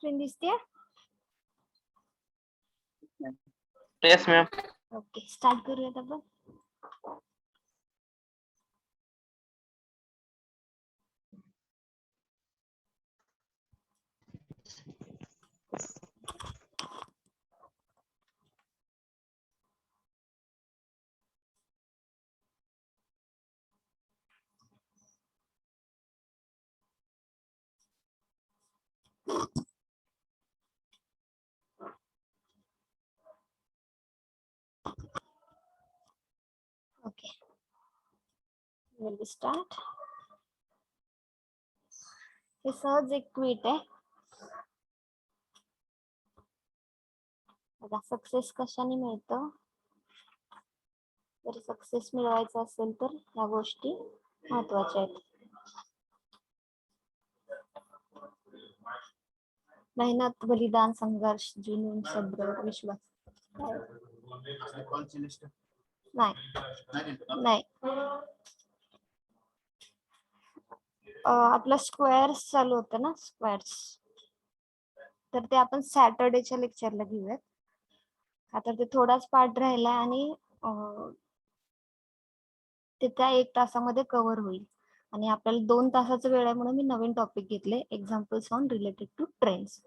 Screen दिसते? Yes ma'am. Okay, start करूयात आपण. Okay, will start. हे सहज एक ट्वीट आहे बघा. सक्सेस कशाने मिळतं? जर सक्सेस मिळवायचं असेल तर ह्या गोष्टी महत्वाच्या आहेत. मेहनत, बलिदान, संघर्ष, जुनून, सब्र, विश्वास. नाही नाही. आपलं स्क्वेअर्स चालू होतं ना, स्क्वेअर्स. तर ते आपण सॅटर्डेच्या लेक्चरला घेऊयात. आता ते थोडाच पार्ट राहिला आणि ते त्या 1 तासामध्ये कव्हर होईल. आणि आपल्याला 2 तासाचा वेळ आहे म्हणून मी नवीन टॉपिक घेतले, examples on related to trains.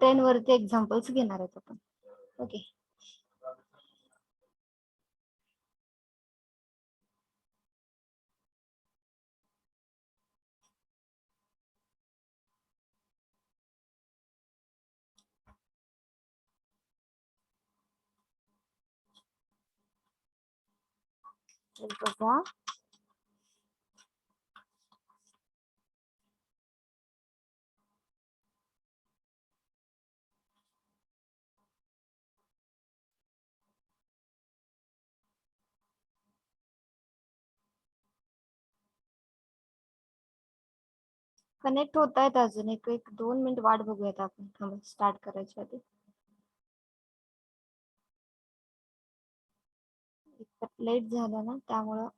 Train वरती एक्झाम्पल्स घेणार आहेत आपण. ओके. बघा, कनेक्ट होत आहेत अजून. एक 2 मिनिट वाट बघूयात आपण स्टार्ट करायच्या आधी. लेट झालं ना, त्यामुळं.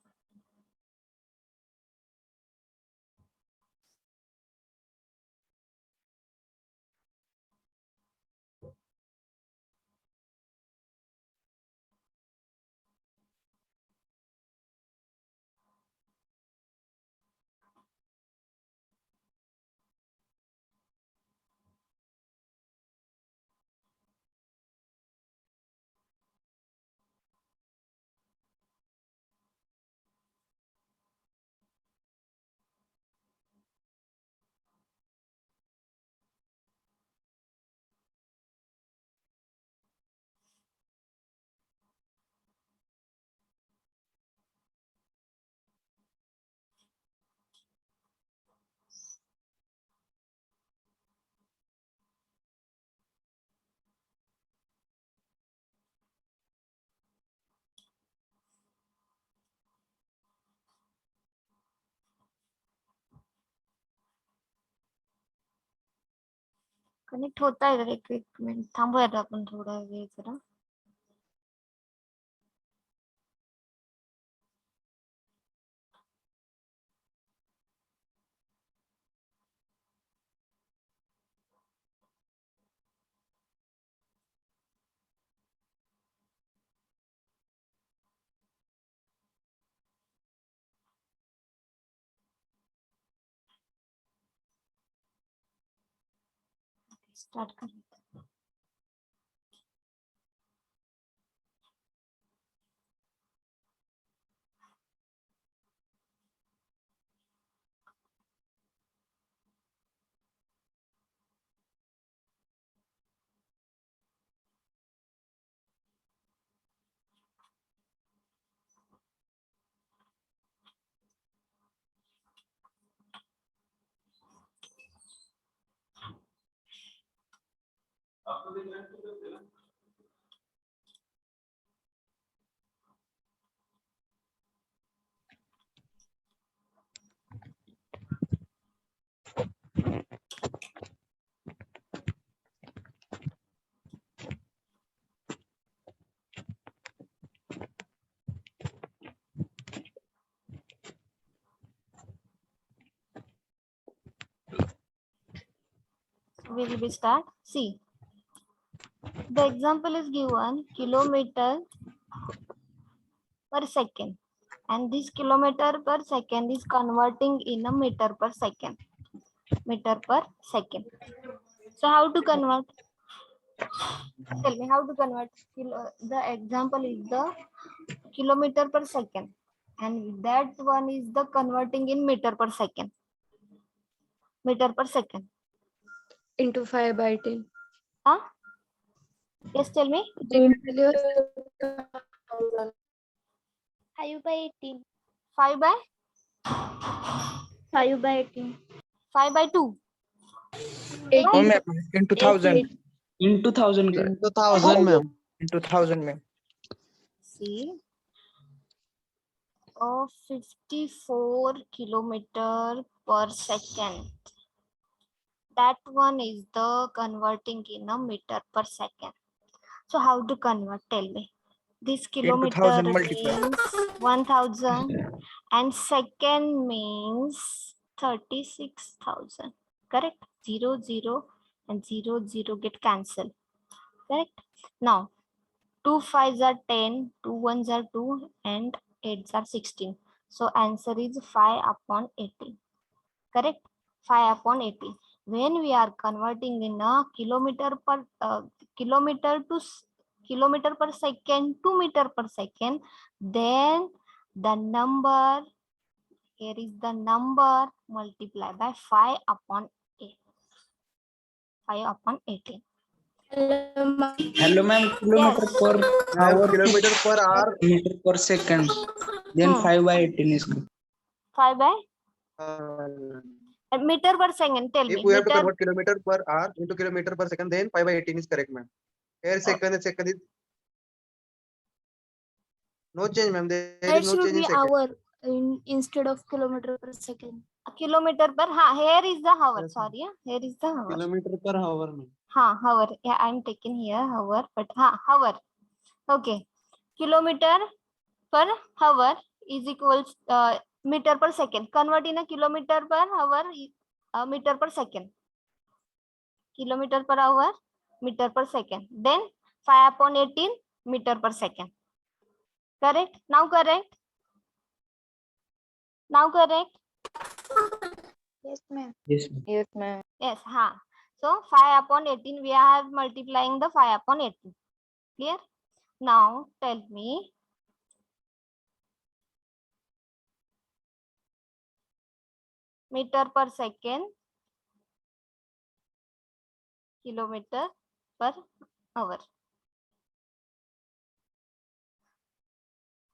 कनेक्ट होत आहे. एक मिनिट थांबूयात आपण थोडा वेळ जरा. स्टार्ट करूयात. will be start. See, the example is given kilometer per second, and this kilometer per second is converting in a meter per second. Meter per second. So how to convert? Tell me how to convert. The example is the kilometer per second, and that one is the converting in meter per second. Meter per second. Into 5 by 10. Huh? Yes, tell me. 5 by 18. 5 by 5 by 18. 5 by 2. Oh, ma'am, into 1000. Into 1000. Into 1000, ma'am. Into 1000, ma'am. See, 54 kilometer per second. That one is the converting in a meter per second. So how to convert? Tell me. This kilometer 1000 multiply. means 1000 and second means 36,000. Correct? 0, 0 and 0, 0 get cancelled. Correct? Now, 2 5s are 10, 2 1s are 2 and 8s are 16. So answer is 5 upon 18. Correct? 5 upon 18. When we are converting in a kilometer per kilometer per second to meter per second, then the number, here is the number multiplied by 5 upon 8. 5 upon 18. Hello, ma'am. Kilometer Yes. per hour. Kilometer per hour. Meter per second. Then 5 by 18 is good. 5 by Uh, meter per second. Tell if me. we have to Meter, convert kilometer per hour into kilometer per second, then 5 by 18 is correct, ma'am. Here second is no change, ma'am. There That is no should change in be second. hour instead of kilometer per second. kilometer per, here is the hour. Yes, Sorry, here is the hour. Kilometer per hour, ma'am. Hour. Yeah, I'm taking here hour, but hour. Okay. Kilometer per hour is equals meter per second. Convert in a kilometer per hour, meter per second. Kilometer per hour, meter per second. Then 5 upon 18 meter per second. Correct? Now correct? Now correct? Yes, ma'am. Yes. Yes, ma'am. Yes, so 5 upon 18, we are multiplying the 5 upon 18. Clear? Now tell me, meter per second, kilometer per hour.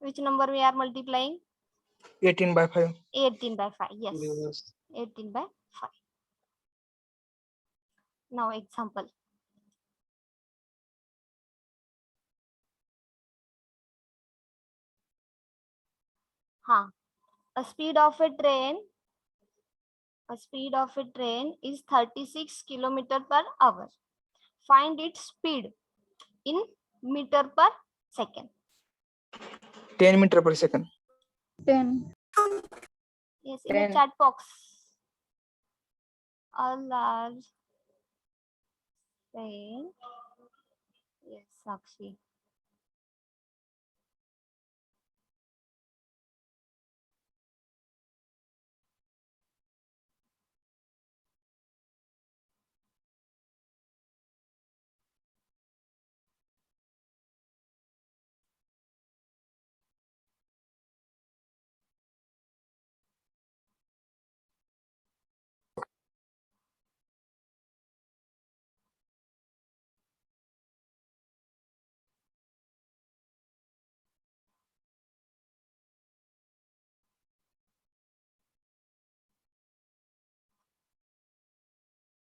Which number we are multiplying? 18 by 5. 18 by 5. Yes. 18 by 5. Now example. A speed of a train is 36 kilometer per hour. Find its speed in meter per second. 10 meter per second. 10. Yes, in a 10. chat box. A large train. Yes, Sakshi.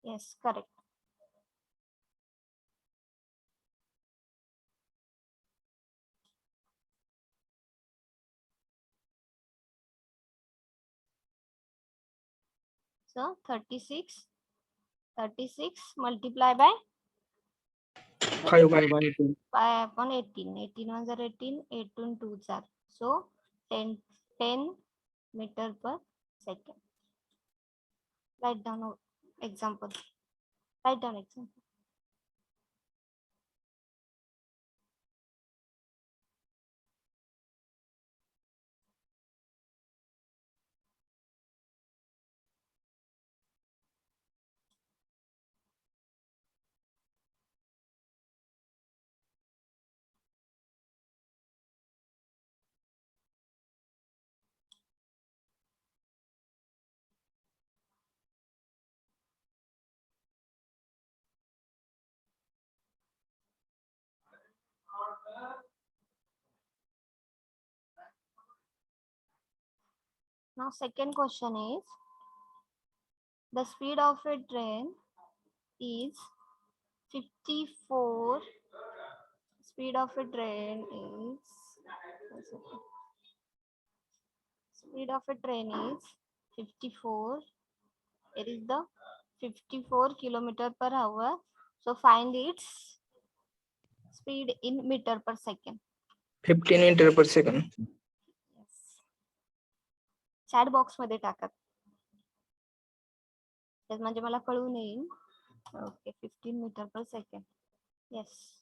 Yes, correct. So 36 multiply by 5 by 5 upon 18. 18 ones are 18, 18 twos are. So 10 meter per second. Write down example. Write down example. Now second question is, the speed of a train is 54. Speed of a train is, one second. Speed of a train is 54. It is the 54 kilometer per hour. So find its speed in meter per second. 15 meter per second. Yes. Chat box मध्ये टाका. त्यात म्हणजे मला कळून येईल. Okay 15 metre per second. Yes.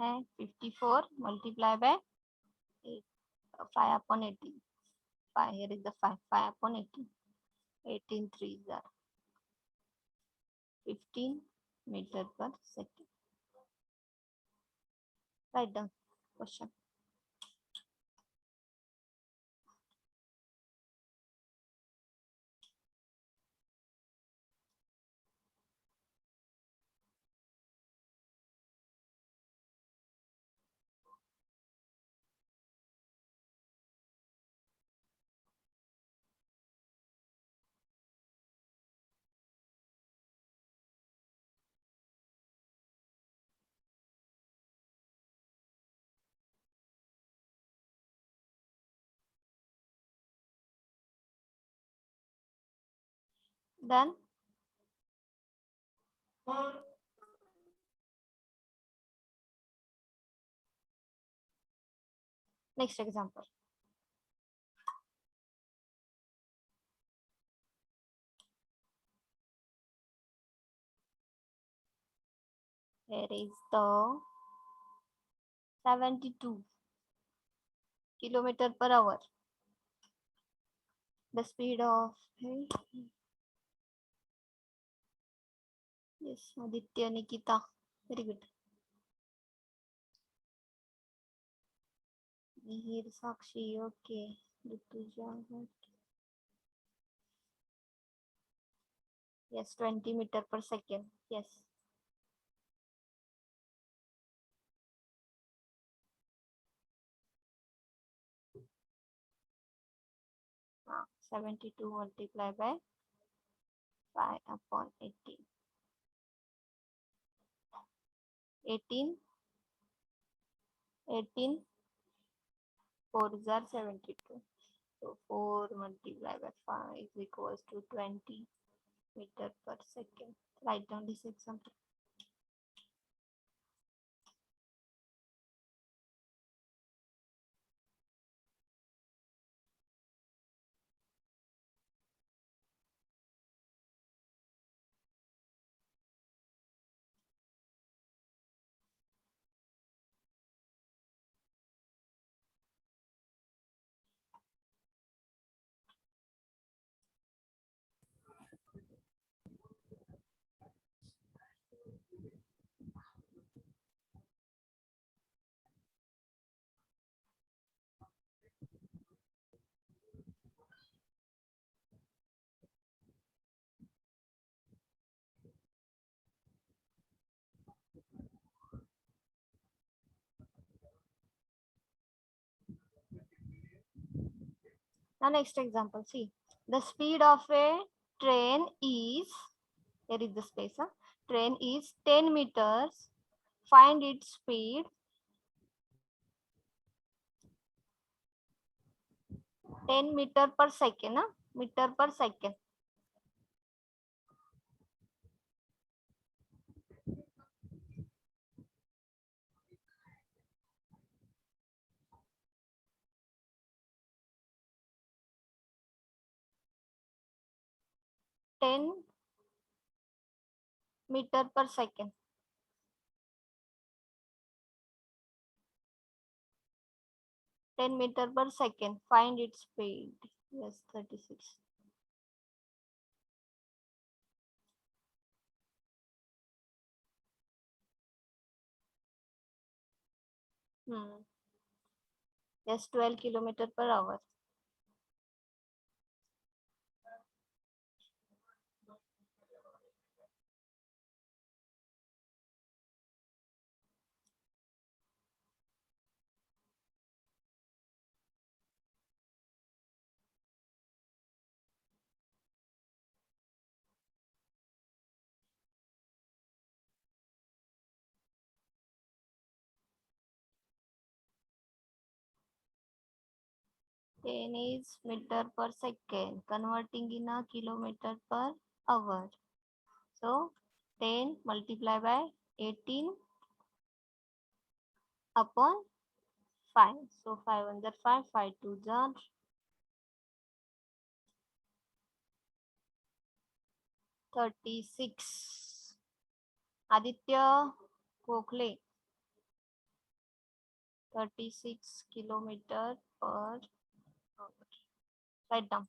And 54 multiply by 8, 5 upon 18. 5, here is the 5 upon 18. 18 3s are 15 meter per second. Write down question. Done. Next example. Here is the 72 kilometer per hour. The speed of, yes, Aditya, Nikita, very good. Mihir, Sakshi, okay. Rituja, okay. Yes, 20 meter per second. Yes. 72 multiplied by 5 upon 18. 18, 4s are 72. So 4 multiplied by 5 is equals to 20 meter per second. Write down this example. Now next example, see, the speed of a train is Here is the space. Train is 10 meters. Find its speed. 10 meter per second. Meter per second. Ten meter per second. Meter per second. Find its speed. Yes, 36. Yes, 12 kilometer per hour. Ten is meter per second, converting in a kilometer per hour. So 10 multiplied by 18 upon 5. So 5 under 5, 5 2 are 36. Aditya Kokle, 36 kilometer per hour. Write down.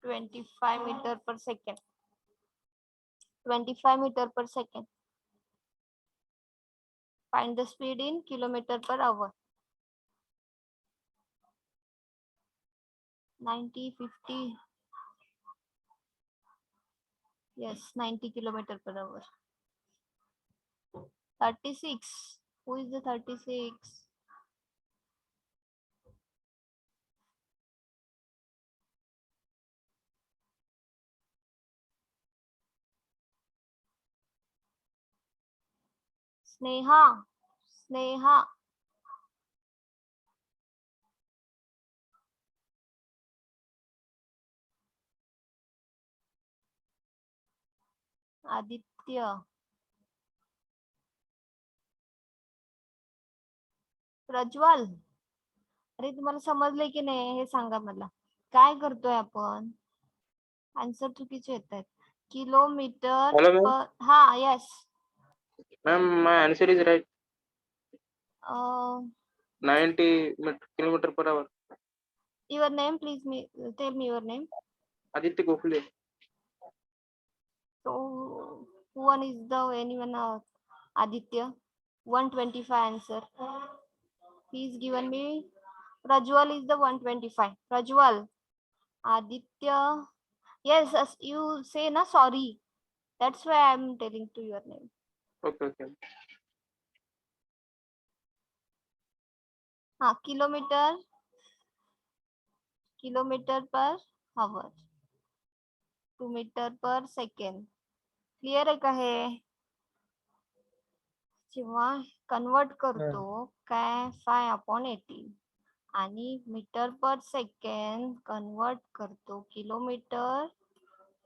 Twenty-five meter per second. 25 meter per second. Find the speed in kilometer per hour. 90, 50. Yes, 90 kilometer per hour. 36. Who is the 36? Sneha. Sneha. Aditya. Prajwal. अरे तुम्हाला समजले की नाही हे सांगा मला. काय करतोय आपण? Answer चुकीचे येत आहेत. Kilometre Hello, ma'am. पर. हा, yes. Ma'am, my answer is right. 90 kilometer per hour. Your name, please. Tell me your name. Aditya Gokhale. So who one is the anyone? Aditya. 125 answer. He's given me. Prajwal is the 125. Prajwal. Aditya. Yes, as you say na, sorry. That's why I'm telling to your name. Okay, okay. Kilometer per hour. 2 meter per second. Clear आहे का हे? जेव्हा convert करतो काय 5/18 आणि metre per second convert करतो kilometre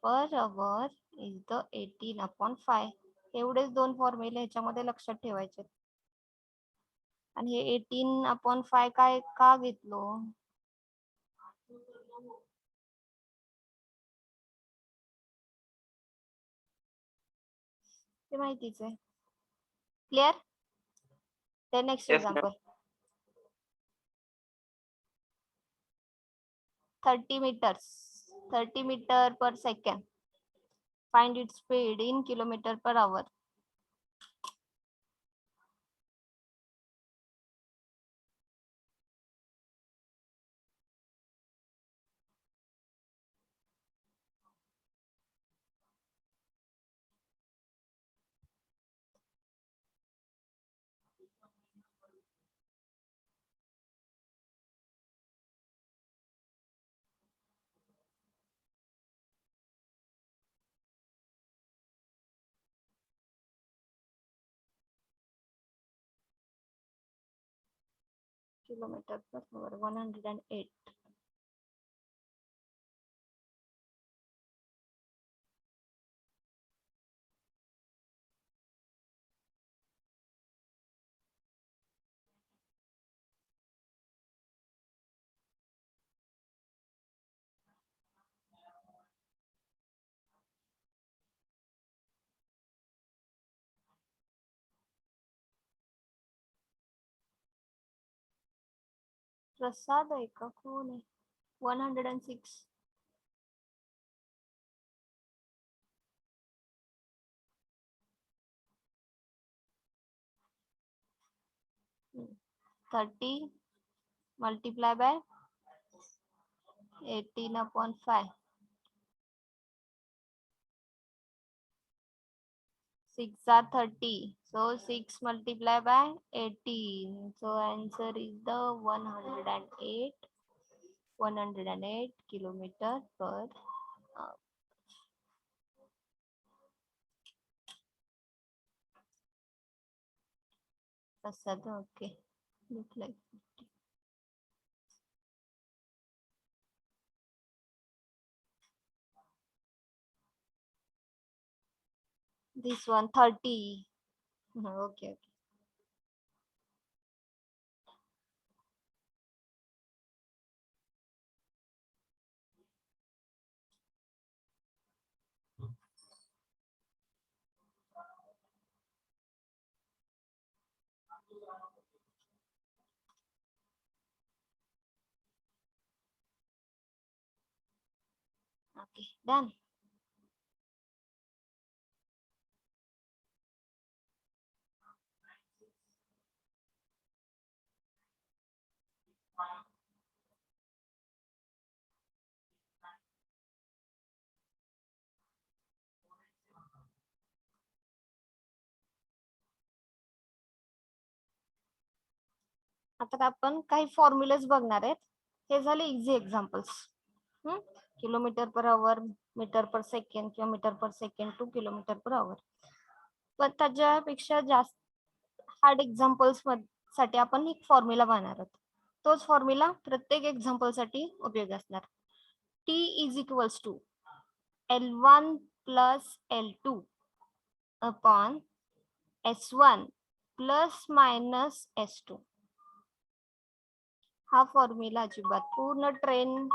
पर अवर is the 18/5. एवढेच दोन फॉर्म्युले ह्याच्यामध्ये लक्षात ठेवायचे. आणि हे 18/5 काय का घेतलो? ते माहितीच आहे. क्लिअर? ते next Yes, ma'am. Example. 30 meters. 30 meter per second. Find its speed in kilometer per hour. Kilometer per hour, 108. प्रसाद आहे का? कोण आहे? 106. Hmm. 30 multiply by 18/5. 6 are 30. So 6 multiply by 18. So answer is the 108. 108 kilometer per hour. Prasad, okay. Look like 50. This one 30. Okay, okay. Okay, done. आता आपण काही formulas बघणार आहेत. हे झाले easy examples. Kilometre per hour, metre per second किंवा metre per second to kilometre per hour. पण त्याच्यापेक्षा जास्त हार्ड एक्झाम्पल्स साठी आपण एक फॉर्म्युला बनवणार आहोत. तोच फॉर्म्युला प्रत्येक एक्झाम्पल साठी उपयोगी असणार. T is equals to L1 plus L2 upon S1 plus minus S2. हा फॉर्म्युला अजिबात पूर्ण ट्रेन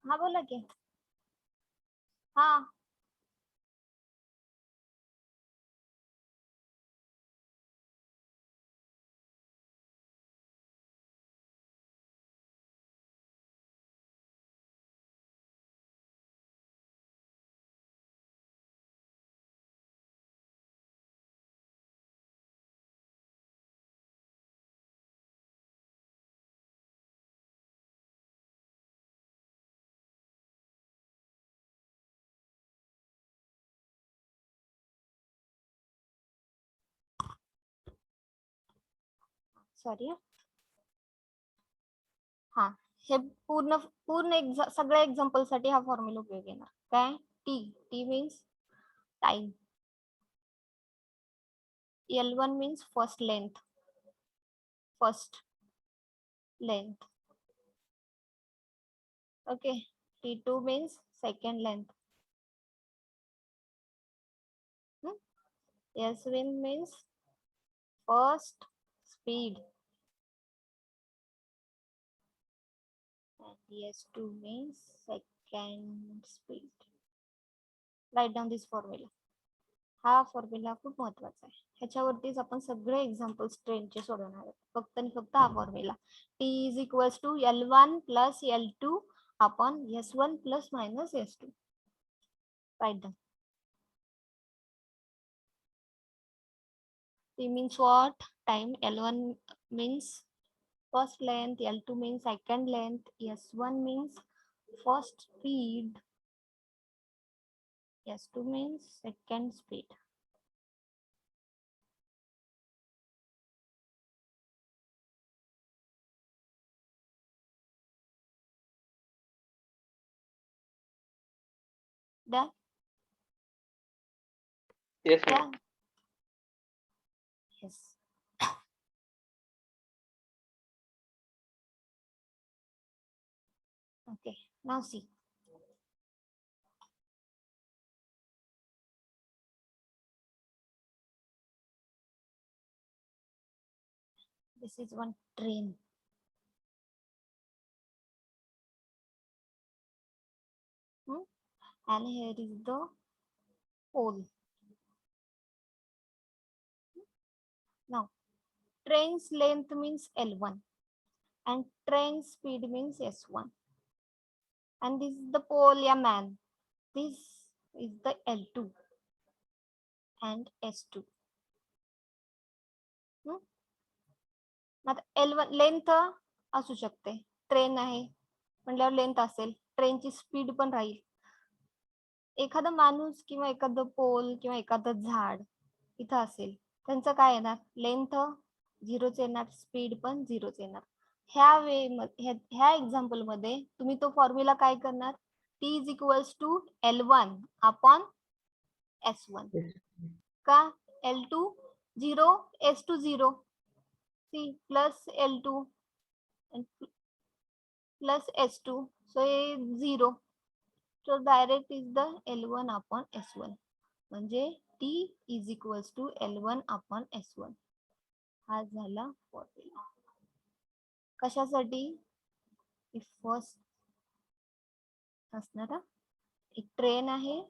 हा बोला की. हा सॉरी. हा हे पूर्ण पूर्ण सगळ्या एक्झाम्पल साठी हा फॉर्म्युला उपयोगी येणार. काय? T. T means time. L1 means first length. Okay. T2 means second length. S1 means first speed. And S2 means second speed. Write down this formula. हा फॉर्म्युला खूप महत्वाचा आहे. ह्याच्यावरतीच आपण सगळे एक्झाम्पल्स ट्रेनचे सोडवणार आहोत. फक्त आणि फक्त हा formula. T is equals to L1 plus L2 upon S1 plus minus S2. Write down. T means what? Time. L1 means first length. L2 means second length. S1 means first speed. S2 means second speed. Done? Yes, ma'am. Done? Yes. Okay, now see. This is one train. And here is the pole. Now, train's length means L1 and train speed means S1. And this is the pole, yeah man. This is the L2 and S2. आता L1 length असू शकते. Train आहे म्हटल्यावर length असेल. ट्रेनची speed पण राहील. एखादा माणूस किंवा एखादं पोल किंवा एखादं झाड इथं असेल, त्यांचं काय येणार? लेंथ 0च येणार, स्पीड पण 0च येणार. ह्या एक्झाम्पल मध्ये तुम्ही तो फॉर्म्युला काय करणार? T is equals to L1 upon S1. का? L2 0, S2 0. C plus L2 and plus S2. So 0. So direct is the L1 upon S1. म्हणजे T is equals to L1 upon S1. हा झाला formula. कशासाठी? First असणार एक train आहे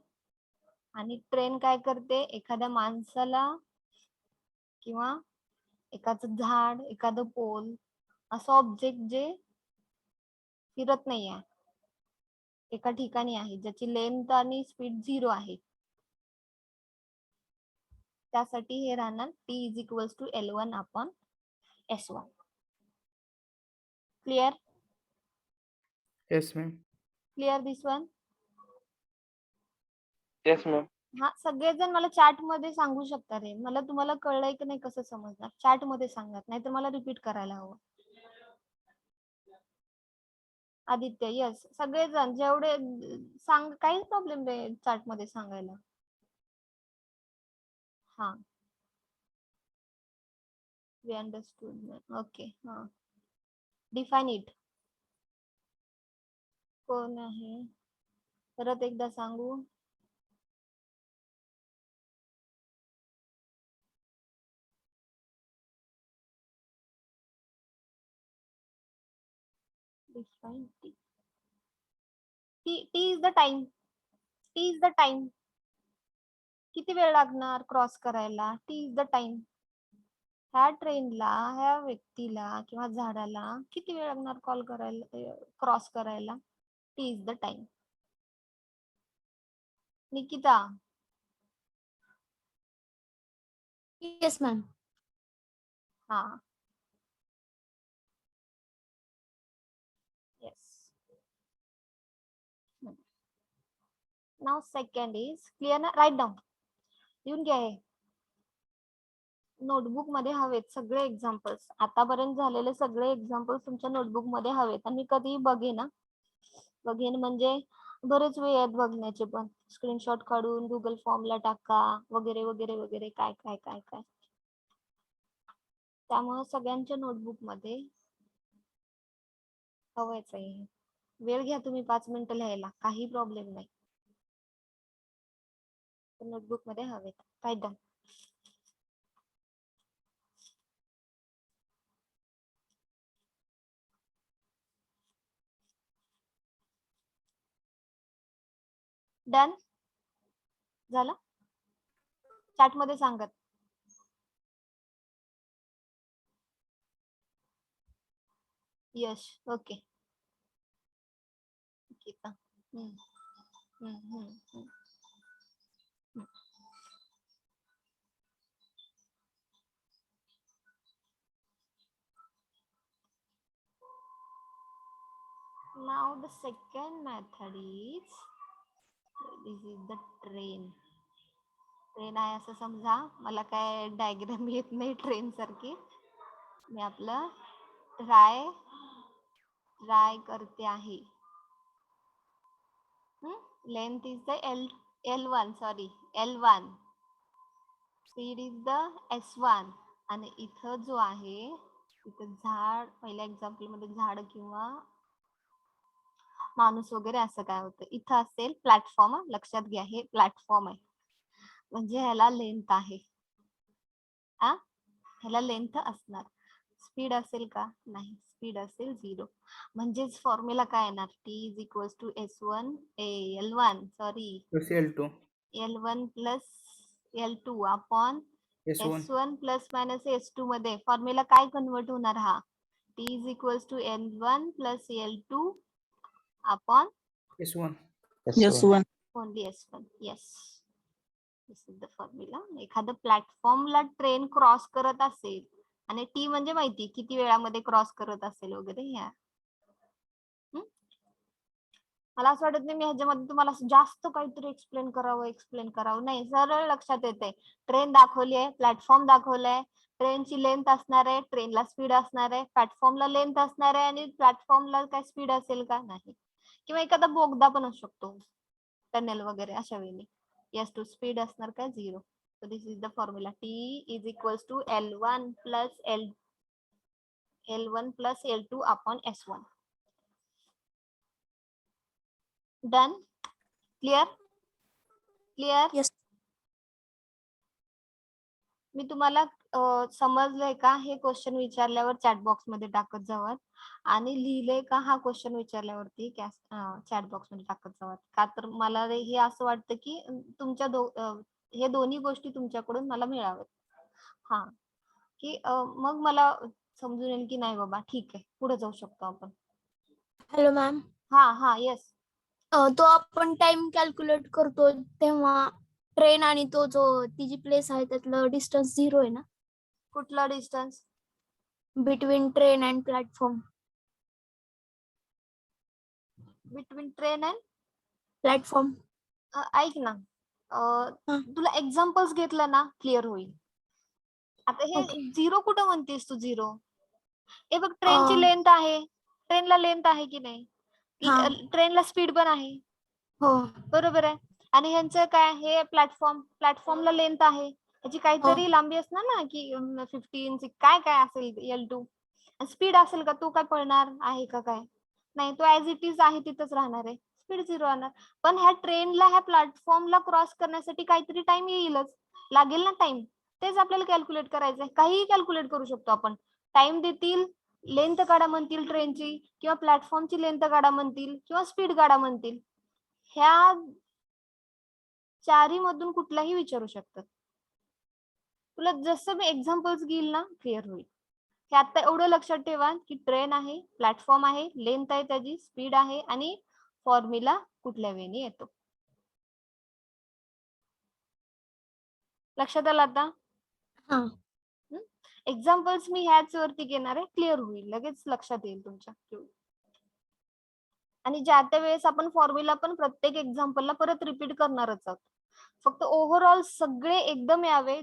आणि train काय करते? एखाद्या माणसाला किंवा एखादं झाड, एखादं पोल असं ऑब्जेक्ट जे फिरत नाही आहे, एका ठिकाणी आहे, ज्याची लेंथ आणि स्पीड 0 आहे, त्यासाठी हे राहणार T is equals to L1 upon S1. Clear? Yes, ma'am. Clear this one? Yes, ma'am. हा, सगळेजण मला चॅट मध्ये सांगू शकता रे. मला तुम्हाला कळलंय की नाही कसं समजणार? चॅट मध्ये सांगा, नाहीतर मला रिपीट करायला हवं. आदित्य, यस. सगळेजण जेवढे सांग, काही प्रॉब्लेम नाही चॅट मध्ये सांगायला. हा, we understood. Okay. हा, डिफाइन इट. कोण आहे? परत एकदा सांगू. Define T. T is the time. T is the time. किती वेळ लागणार क्रॉस करायला? T is the time. ह्या ट्रेनला, ह्या व्यक्तीला किंवा झाडाला किती वेळ लागणार कॉल करायला, क्रॉस करायला? T is the time. Nikita. Yes, ma'am. हा, yes. Now second is clear ना? Write down. लिहून घ्या हे. नोटबुक मध्ये हवेत सगळे एक्झाम्पल्स. आतापर्यंत झालेले सगळे एक्झाम्पल्स तुमच्या नोटबुक मध्ये हवेत. आणि कधीही बघेन म्हणजे बरेच वेळ आहेत बघण्याचे, पण स्क्रीनशॉट काढून गुगल फॉर्मला टाका वगैरे वगैरे वगैरे, काय काय काय काय. त्यामुळे सगळ्यांच्या नोटबुक मध्ये हवायच आहे. वेळ घ्या तुम्ही 5 मिनिटं लिहायला, काही प्रॉब्लेम नाही. नोटबुक मध्ये हवेत. Right down. डन झालं. चॅट मध्ये सांगत. Yash okay. Geeta. Hmm. Hmm, hmm, hmm. Hmm. Now the second method is this is the train. Train आहे असं समजा. मला काय डायग्राम येत नाही ट्रेन सारखी. मी आपलं ट्राय करते आहे. Length is the L1 sorry L1. Speed is the S1. आणि इथं जो आहे इथं झाड, पहिल्या एक्झाम्पल मध्ये झाड किंवा माणूस वगैरे असं काय होतं. इथं असेल प्लॅटफॉर्म. लक्षात घ्या हे प्लॅटफॉर्म आहे म्हणजे ह्याला लेंथ आहे. ह्याला लेंथ असणार. स्पीड असेल का? नाही, स्पीड असेल 0. म्हणजेच फॉर्म्युला काय येणार? T is equal to L1 sorry plus L2 L1 plus L2 upon S1 S1 plus minus S2 मध्ये फॉर्म्युला काय कन्वर्ट होणार हा? T is equal to L1 plus L2 upon S1 only S1. Yes, this is the formula. एखादं प्लॅटफॉर्मला train cross करत असेल आणि T म्हणजे माहिती किती वेळामध्ये क्रॉस करत असेल वगैरे ह्या. मला असं वाटत नाही मी ह्याच्यामध्ये तुम्हाला जास्त काहीतरी एक्सप्लेन करावं नाही. सरळ लक्षात येते. ट्रेन दाखवली आहे, प्लॅटफॉर्म दाखवलाय, ट्रेनची लेंथ असणार आहे, ट्रेनला स्पीड असणार आहे, प्लॅटफॉर्मला लेंथ असणार आहे आणि प्लॅटफॉर्मला काय स्पीड असेल का? नाही. किंवा एखादा बोगदा पण असू शकतो, टनेल वगैरे अशा वेळी. येस टू स्पीड असणार काय? 0. So this is the formula. T is equals to L1 plus L2 upon S1. Done? Clear? Yes. मी तुम्हाला समजलंय का हे क्वेश्चन विचारल्यावर चॅट बॉक्स मध्ये टाकत जावं आणि लिहिलंय का हा क्वेश्चन विचारल्यावरती चॅट बॉक्स मध्ये टाकत जावं. का तर मला हे असं वाटतं की तुमच्या हे दोन्ही गोष्टी तुमच्याकडून मला मिळाव्यात. हा की मग मला समजून येईल की नाही बाबा ठीक आहे पुढे जाऊ शकतो आपण. Hello ma'am. हा येस. तो आपण टाइम कॅल्क्युलेट करतो तेव्हा ट्रेन आणि तो जो ती जी प्लेस आहे त्यातलं डिस्टन्स 0 आहे ना? कुठला distance? Between train and platform. Between train and platform. ऐक ना, तुला एक्झाम्पल्स घेतलं ना क्लिअर होईल. आता हे Okay. 0 कुठं म्हणतेस तू? 0 हे बघ ट्रेनची लेंथ आहे, ट्रेनला लेंथ आहे की नाही? ट्रेनला स्पीड पण आहे. हो. बरोबर आहे. आणि ह्यांचं काय? हे प्लॅटफॉर्मला लेंथ आहे, ह्याची काहीतरी लांबी असणार ना की 15 काय काय असेल L2. स्पीड असेल का? तो काय पळणार आहे का काय? नाही, तो ऍज इट इज आहे तिथंच राहणार आहे. स्पीड 0 राहणार. पण ह्या ट्रेनला ह्या प्लॅटफॉर्मला क्रॉस करण्यासाठी काहीतरी टाइम येईलच, लागेल ना टाइम. तेच आपल्याला कॅल्क्युलेट करायचंय. काहीही कॅल्क्युलेट करू शकतो आपण. टाइम देतील, लेंथ काढा म्हणतील ट्रेनची, किंवा प्लॅटफॉर्मची लेंथ काढा म्हणतील, किंवा स्पीड काढा म्हणतील. ह्या चारी मधून कुठलाही विचारू शकतात. तुला जसं मी एक्झाम्पल्स घेईल ना क्लिअर होईल. हे आता एवढं लक्षात ठेवा की ट्रेन आहे, प्लॅटफॉर्म आहे, लेंथ आहे त्याची, स्पीड आहे आणि फॉर्म्युला कुठल्या वेळी येतो. लक्षात आलं आता? एक्झाम्पल्स मी ह्याच वरती घेणार आहे, क्लिअर होईल, लगेच लक्षात येईल तुमच्या. आणि ज्या त्या वेळेस आपण फॉर्म्युला पण प्रत्येक एक्झाम्पलला परत रिपीट करणारच आहोत. फक्त ओव्हरऑल सगळे एकदम यावे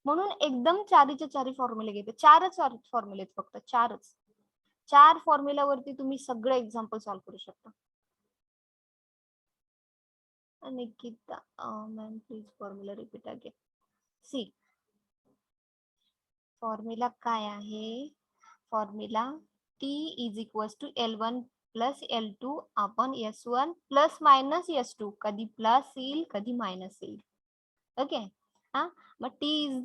म्हणून एकदम चारीचे चारी फॉर्म्युले घेते. 4च फॉर्म्युले फक्त 4च. 4 फॉर्म्युलावरती तुम्ही सगळे एक्झाम्पल सॉल्व्ह करू शकता. Nikita ma'am please formula repeat again. See formula काय आहे? Formula T is equal to L1 plus L2 upon S1 plus minus S2. कधी प्लस येईल कधी मायनस येईल. ओके. हा, मग T is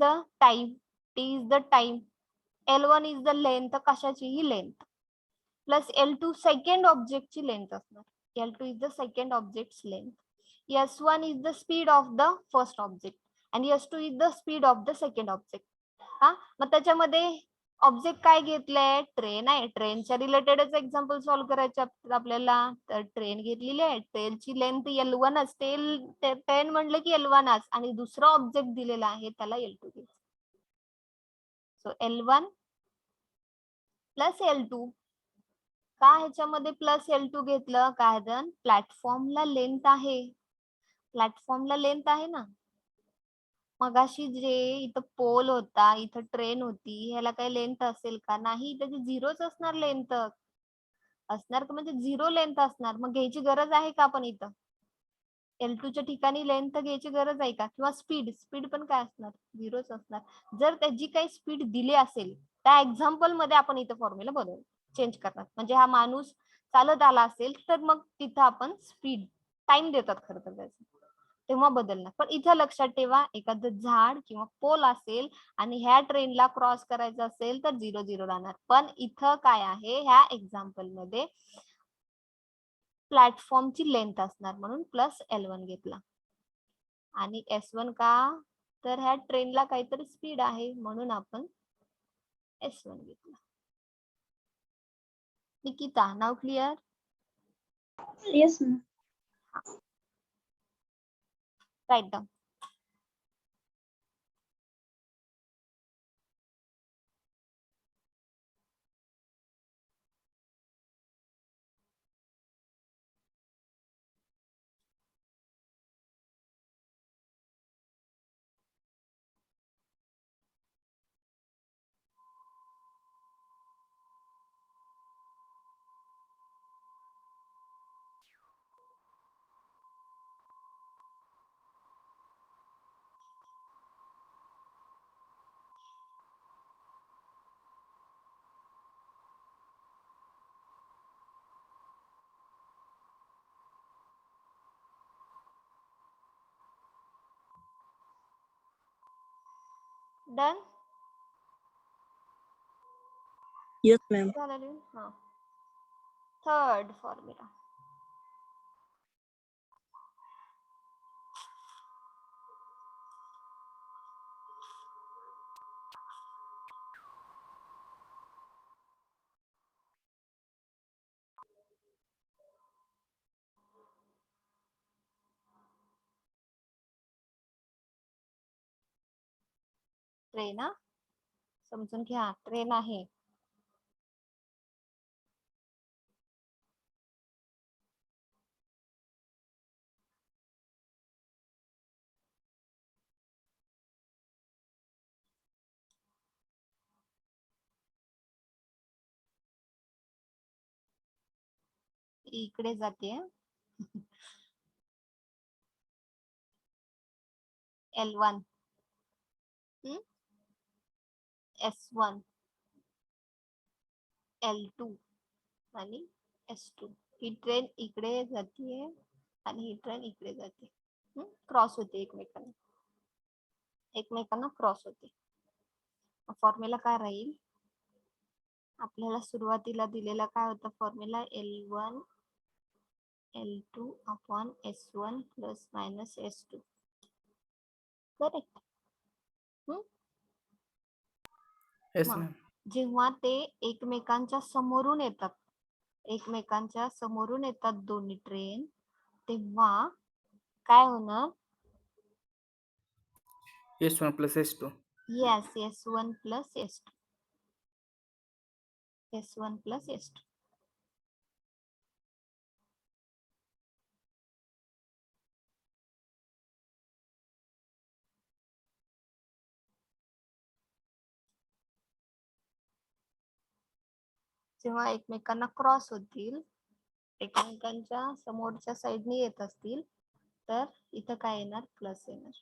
the time, L1 is the length, कशाची ही लेंथ, प्लस L2 सेकंड ऑब्जेक्टची लेंथ असणार. L2 is the second object's length. S1 is the speed of the first object आणि S2 is the speed of the second object. हा, मग त्याच्यामध्ये object काय घेतलंय, train आहे. ट्रेनच्या रिलेटेडच एक्झाम्पल सॉल्व्ह करायचे आपल्याला. तर ट्रेन घेतलेली आहे, ट्रेनची लेंथ L1 ट्रेन म्हणलं की L1 आणि दुसरा ऑब्जेक्ट दिलेला आहे त्याला L2 घ्यायचं. सो L1 प्लस L2. का ह्याच्यामध्ये प्लस L2 घेतलं, कारण प्लॅटफॉर्मला लेंथ आहे. प्लॅटफॉर्मला लेंथ आहे ना. मगाशी जे इथं पोल होता, इथं ट्रेन होती, ह्याला काही लेंथ असेल का, नाही. त्याची झिरोच असणार लेंथ. असणार का म्हणजे झिरो लेंथ असणार. मग घ्यायची गरज आहे का आपण इथं, L2 च्या ठिकाणी लेंथ घ्यायची गरज आहे का, किंवा स्पीड पण काय असणार, झिरोच असणार. जर त्याची काही स्पीड दिली असेल त्या एक्झाम्पल मध्ये आपण इथं फॉर्म्युला बदल चेंज करणार. म्हणजे हा माणूस चालत आला असेल तर मग तिथं आपण स्पीड टाइम देतात खरं तर त्याचं, तेव्हा बदलणार. पण इथं लक्षात ठेवा, एखादं झाड किंवा पोल असेल आणि ह्या ट्रेनला क्रॉस करायचं असेल तर 0 राहणार. पण इथं काय आहे, ह्या एक्झाम्पल मध्ये प्लॅटफॉर्मची लेंथ असणार म्हणून प्लस L1 घेतला. आणि S1 का, तर ह्या ट्रेनला काहीतरी स्पीड आहे म्हणून आपण S1 घेतला. निकिता, नाव clear? Yes ma'am. Right down. Done. Yes, ma'am. झालं. हा, थर्ड फॉर्म्युला. ट्रेन, हा समजून घ्या, ट्रेन आहे. इकडे जाते L1 S1 L2 आणि S2. ही ट्रेन इकडे जाते आणि ही ट्रेन इकडे जाते, क्रॉस होते एकमेकांना क्रॉस होते. फॉर्म्युला काय राहील आपल्याला, सुरुवातीला दिलेला काय होता formula, L1 L2 upon S1 plus minus S2. Correct. Yes, ma'am. जेव्हा ते एकमेकांच्या समोरून येतात दोन्ही ट्रेन, तेव्हा काय होणार, S1 plus S2. Yes, S1 plus S2. S1 plus S2. जेव्हा एकमेकांना क्रॉस होतील, एकमेकांच्या समोरच्या साईडने येत असतील, तर इथं काय येणार, प्लस येणार.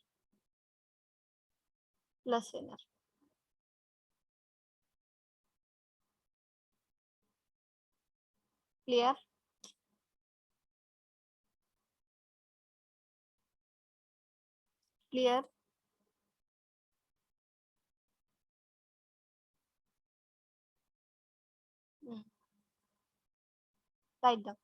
क्लिअर? क्लिअर? राईट द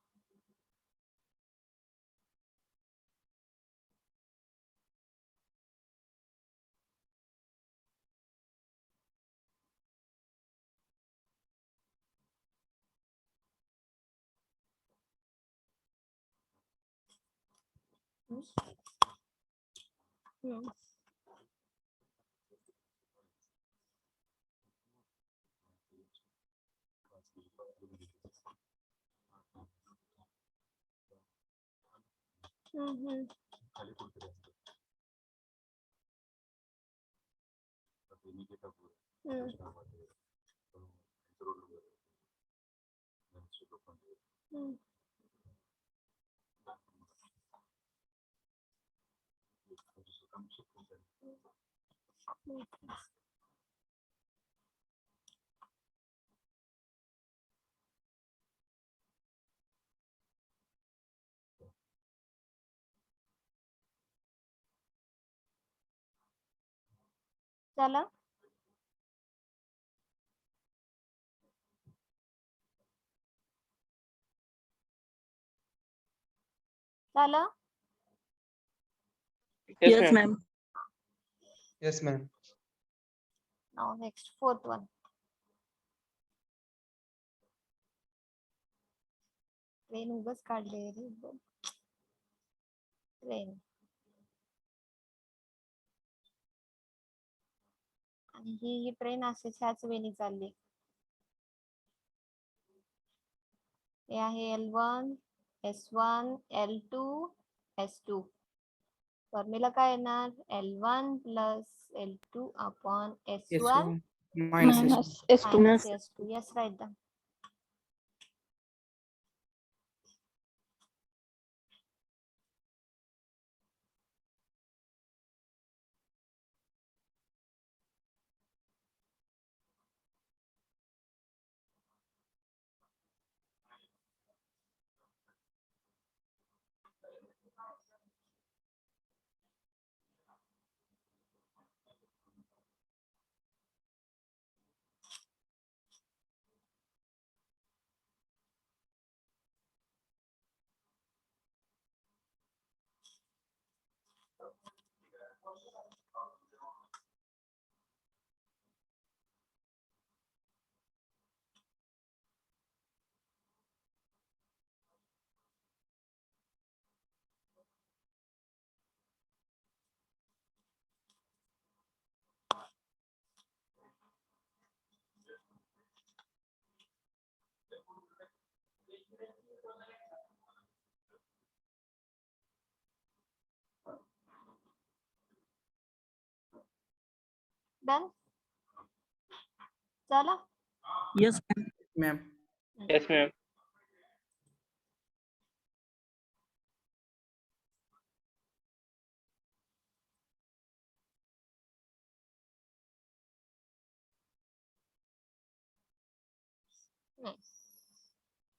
चला झालं. Yes, Yes, ma'am. ma'am. Yes, ma'am. नाव नेक्स्ट फोर्थ वन. ट्रेन उगाच काढले रे ट्रेन. आणि ही ट्रेन अशीच ह्याच वेनी चालली. हे आहे L1, S1, L2, S2. Formula काय येणार? L1 plus L2 upon S1 minus S2. minus S2. Yes, right then. Done? चला. Yes, ma'am. Ma'am. Yes, ma'am.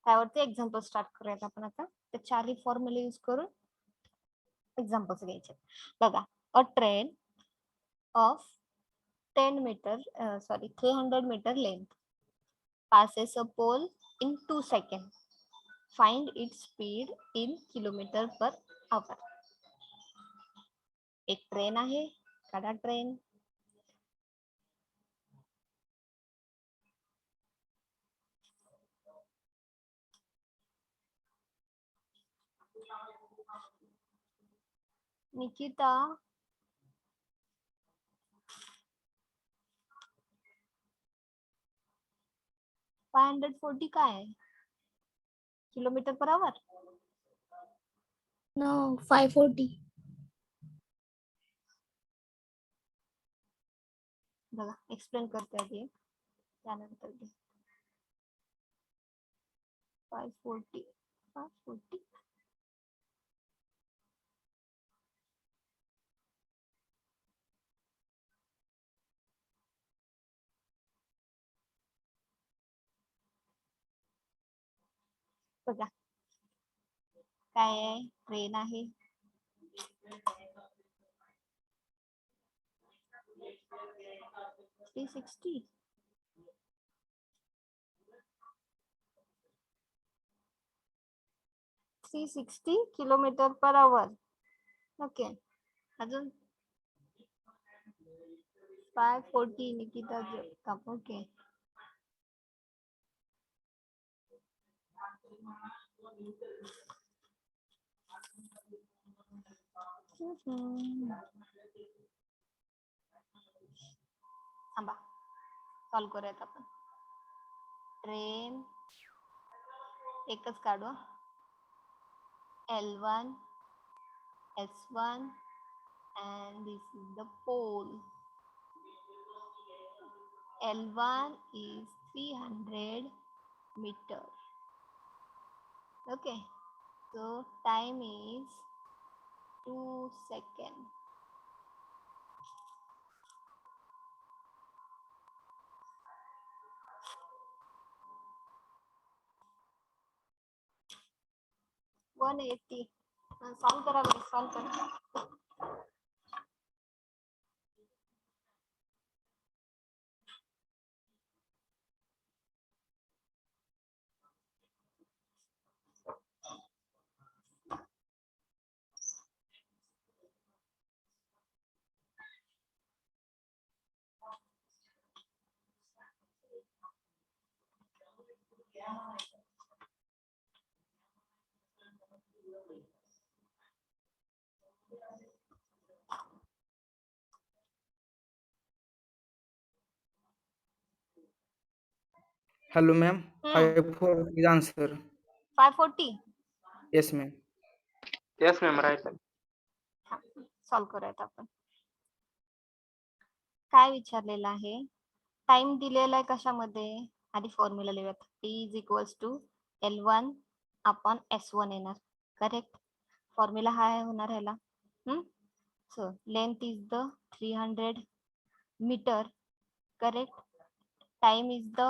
त्यावरती एक्झाम्पल स्टार्ट करूयात आपण आता. ते चारही फॉर्म्युले यूज करून एक्झाम्पल्स घ्यायचे. बघा, a train of 300 meter length passes a pole in 2 seconds. Find its speed in km/h. एक ट्रेन आहे, काढा ट्रेन. निकिता, 540 काय आहे? km/h. No, 540. बघा, एक्सप्लेन करते आधी, त्यानंतर 540. बघा काय आहे, ट्रेन आहे, 360. Kilometre per our. ओके. अजून 540 निकिता जगताप. ओके. थांबा, सॉल्व करूयात आपण. ट्रेन एकच काढू. L1, S1 and this is the pole. L1 is 300 meter. Okay, so time is 2 seconds. One 180. Solve करा बरं, सॉल्व करा. Hello, ma'am. 5 4 is answer. 540. Yes, ma'am. Yes, ma'am. Right. Solve करूयात आपण. काय विचारलेलं आहे? टाइम दिलेला आहे कशामध्ये? आधी फॉर्म्युला लिहूयात. T is equals to L1 upon S1 येणार. करेक्ट. फॉर्म्युला हा होणार ह्याला. So length is the 300 metre. Correct. Time is the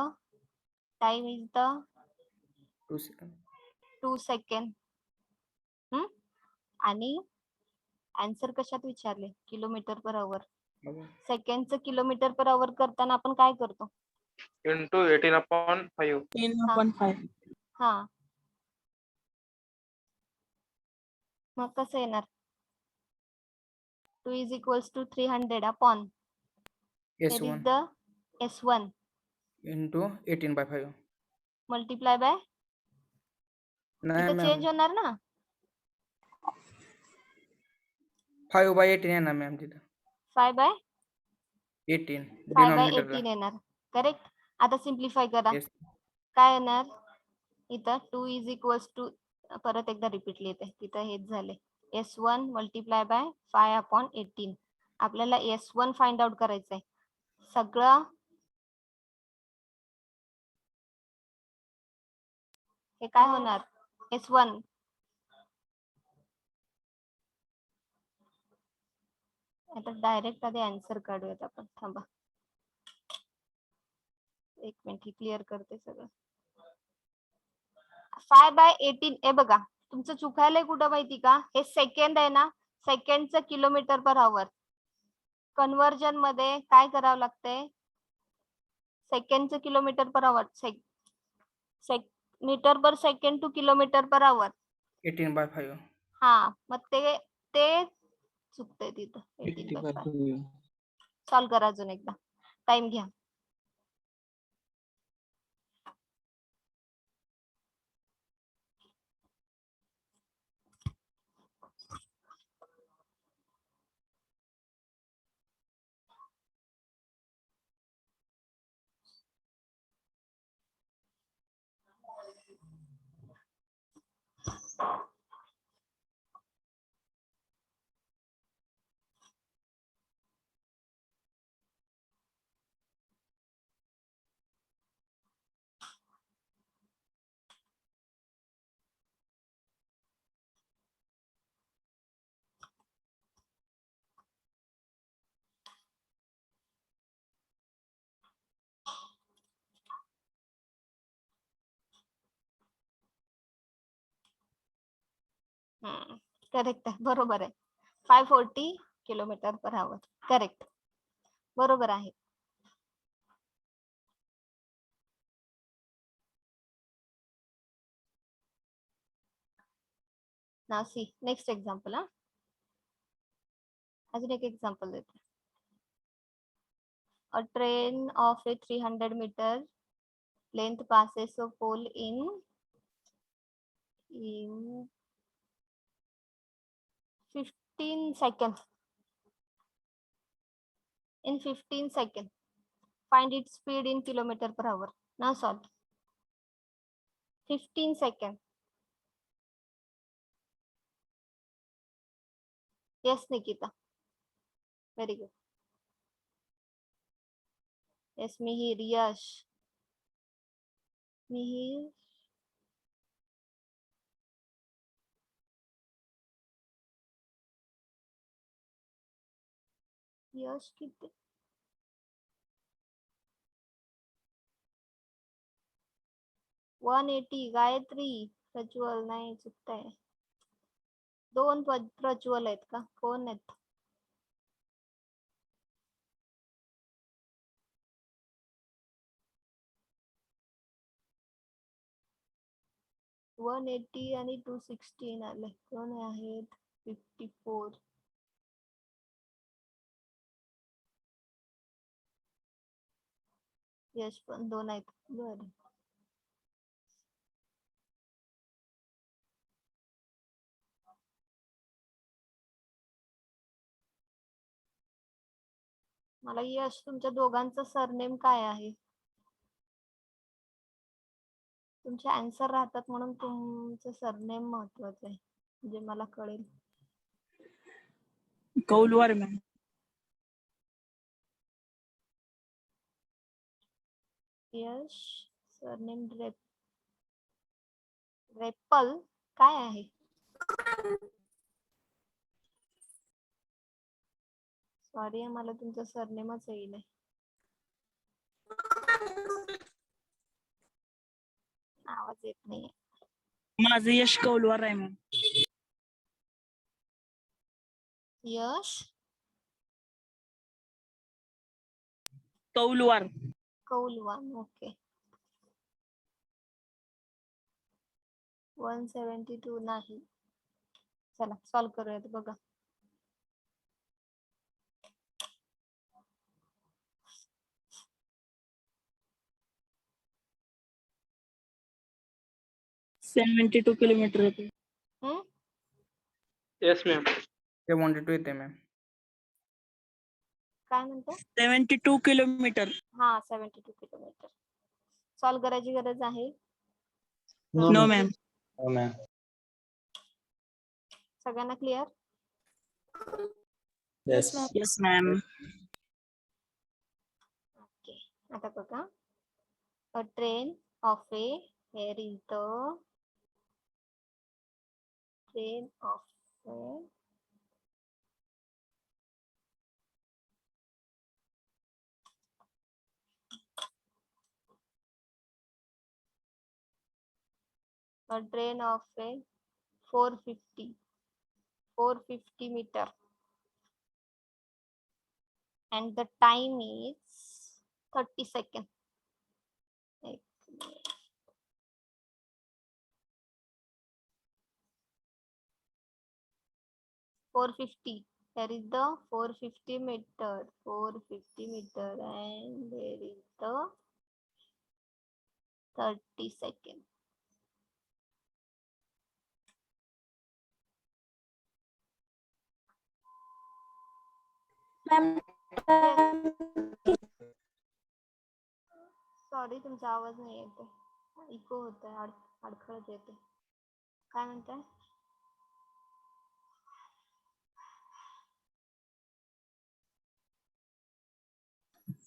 2 seconds. 2 second. आणि आन्सर कशात विचारले? Kilometre per hour. सेकंडचं किलोमीटर पर आवर करताना आपण काय करतो? Into 18/5. 10/5. हा, मग कसं येणार? 2 is equals to 300 upon is S1 the S1 into 18/5. Multiply by. नाही इथं मॅम, चेंज होणार ना. 5/18 येणार मॅम तिथं. 5/18 डिनॉमिनेटरला. येणार. करेक्ट. आता सिम्प्लिफाय करा. येस. काय येणार? इथं 2 इज इक्वल्स टू, परत एकदा रिपीट लिहिते, तिथं हेच झाले. S1 multiply by 5/18. आपल्याला S1 फाइंड आउट करायचंय. सगळं हे काय होणार? S1 आता डायरेक्ट आधी आन्सर काढूयात आपण. थांबा, एक मिनिट क्लिअर करते सगळं. 5/18 हे बघा, तुमचं चुकायलंय कुठं माहिती का? हे सेकंड आहे ना, सेकंडचं किलोमीटर पर आवर. कन्वर्जन मध्ये काय करावं लागतंय? सेकंडचं kilometre per hour, metre per second to kilometre per our. 18/5. हा, मग ते चुकतंय तिथं. 18/5. सॉल्व करा अजून एकदा. टाइम घ्या. करेक्ट आहे, बरोबर आहे. 540 किलोमीटर पर आवर. करेक्ट, बरोबर आहे. Now see, next example. अजून एक example देते. A train of a 300-meter length passes a pole in 15 seconds. In 15 seconds. Find its speed in kilometer per hour. Now solve. 15 seconds. Yes, Nikita. Very good. Yes, Mihir. Yes. Mihir. Yes, किती? 180. गायत्री. प्रज्वल नाही, चुकताय. दोन प्रज्वल आहेत का? कोण आहेत? One eighty आणि 216 आले. कोण आहेत? 54. यश पण दोन आहेत. बरं. मला यश तुमच्या दोघांचं सरनेम काय आहे? तुमचे आन्सर राहतात म्हणून तुमचं सरनेम महत्वाचं आहे, म्हणजे मला कळेल. कौलवार मॅम. यश सरनेम रेपल काय आहे? सॉरी, मला तुमचं सरनेमच येईल. आवाज येत नाही. माझं यश कौलवार आहे मॅम. यश कौलवार. कौलवान. ओके. 172 नाही. चला सॉल्व करूयात. बघा 72 किलोमीटर होते. Yes, ma'am. 72 येते मॅम. काय म्हणतो? 72 किलोमीटर. हा 72 किलोमीटर. सॉल्व करायची गरज आहे? No ma'am. हो मॅम. सगळ्यांना clear? Yes. Yes ma'am. Okay. आता बघा, a train of a, here is the train of a train of a 450 meter, and the time is 30 seconds. एक minute. .450. There is the 450 meter, and there is the 30 seconds. Sorry, तुमचा आवाज नाही येते. Eco होतोय, अडखळत येते. काय म्हणताय?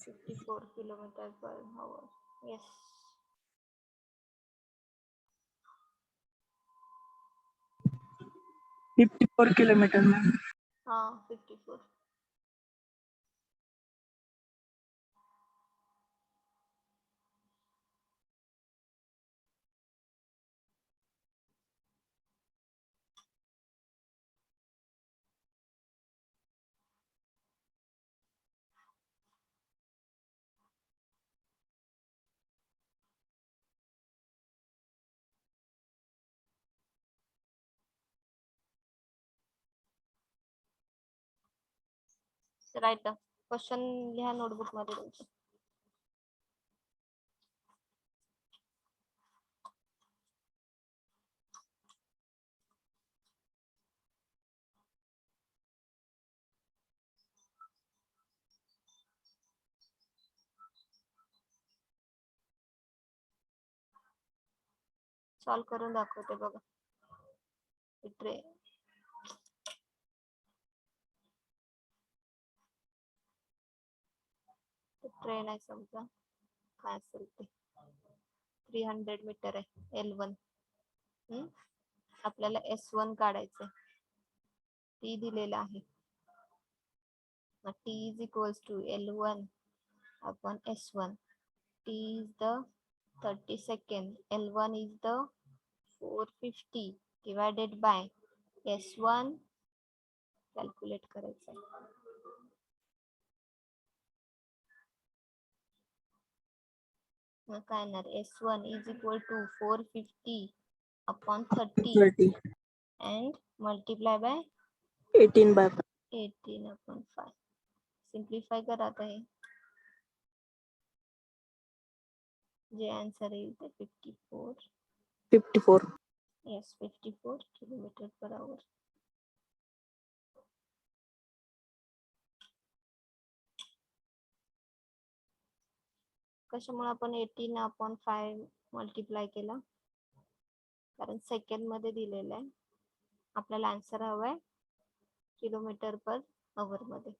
.54 kilometers per hour. Yes. Yes. 54 kilometre ma'am. हा 54. राईट क्वेश्चन लिहा नोटबुक मध्ये तुमच्या. सॉल्व करून दाखवते बघा. ट्रेन आहे समजा, काय असेल ते 300 मीटर आहे L1. आपल्याला S1 काढायचंय, टी दिलेला आहे. T is equals to L1 upon S1. T is the 30 second, L1 is the 450 divided by S1 calculate करायचं आहे. मग काय येणार, S1 is equal to 450 upon 30 30. and multiply by 18 by 5. 18 upon 5. सिंप्लिफाय करा आता हे, जे answer येईल ते 54. 54. Yes 54 kilometre per our. कशामुळे आपण 18 अपॉन 5 मल्टिप्लाय केला, कारण सेकंड मध्ये दिलेलं आहे, आपल्याला आन्सर हवाय किलोमीटर पर आवर मध्ये.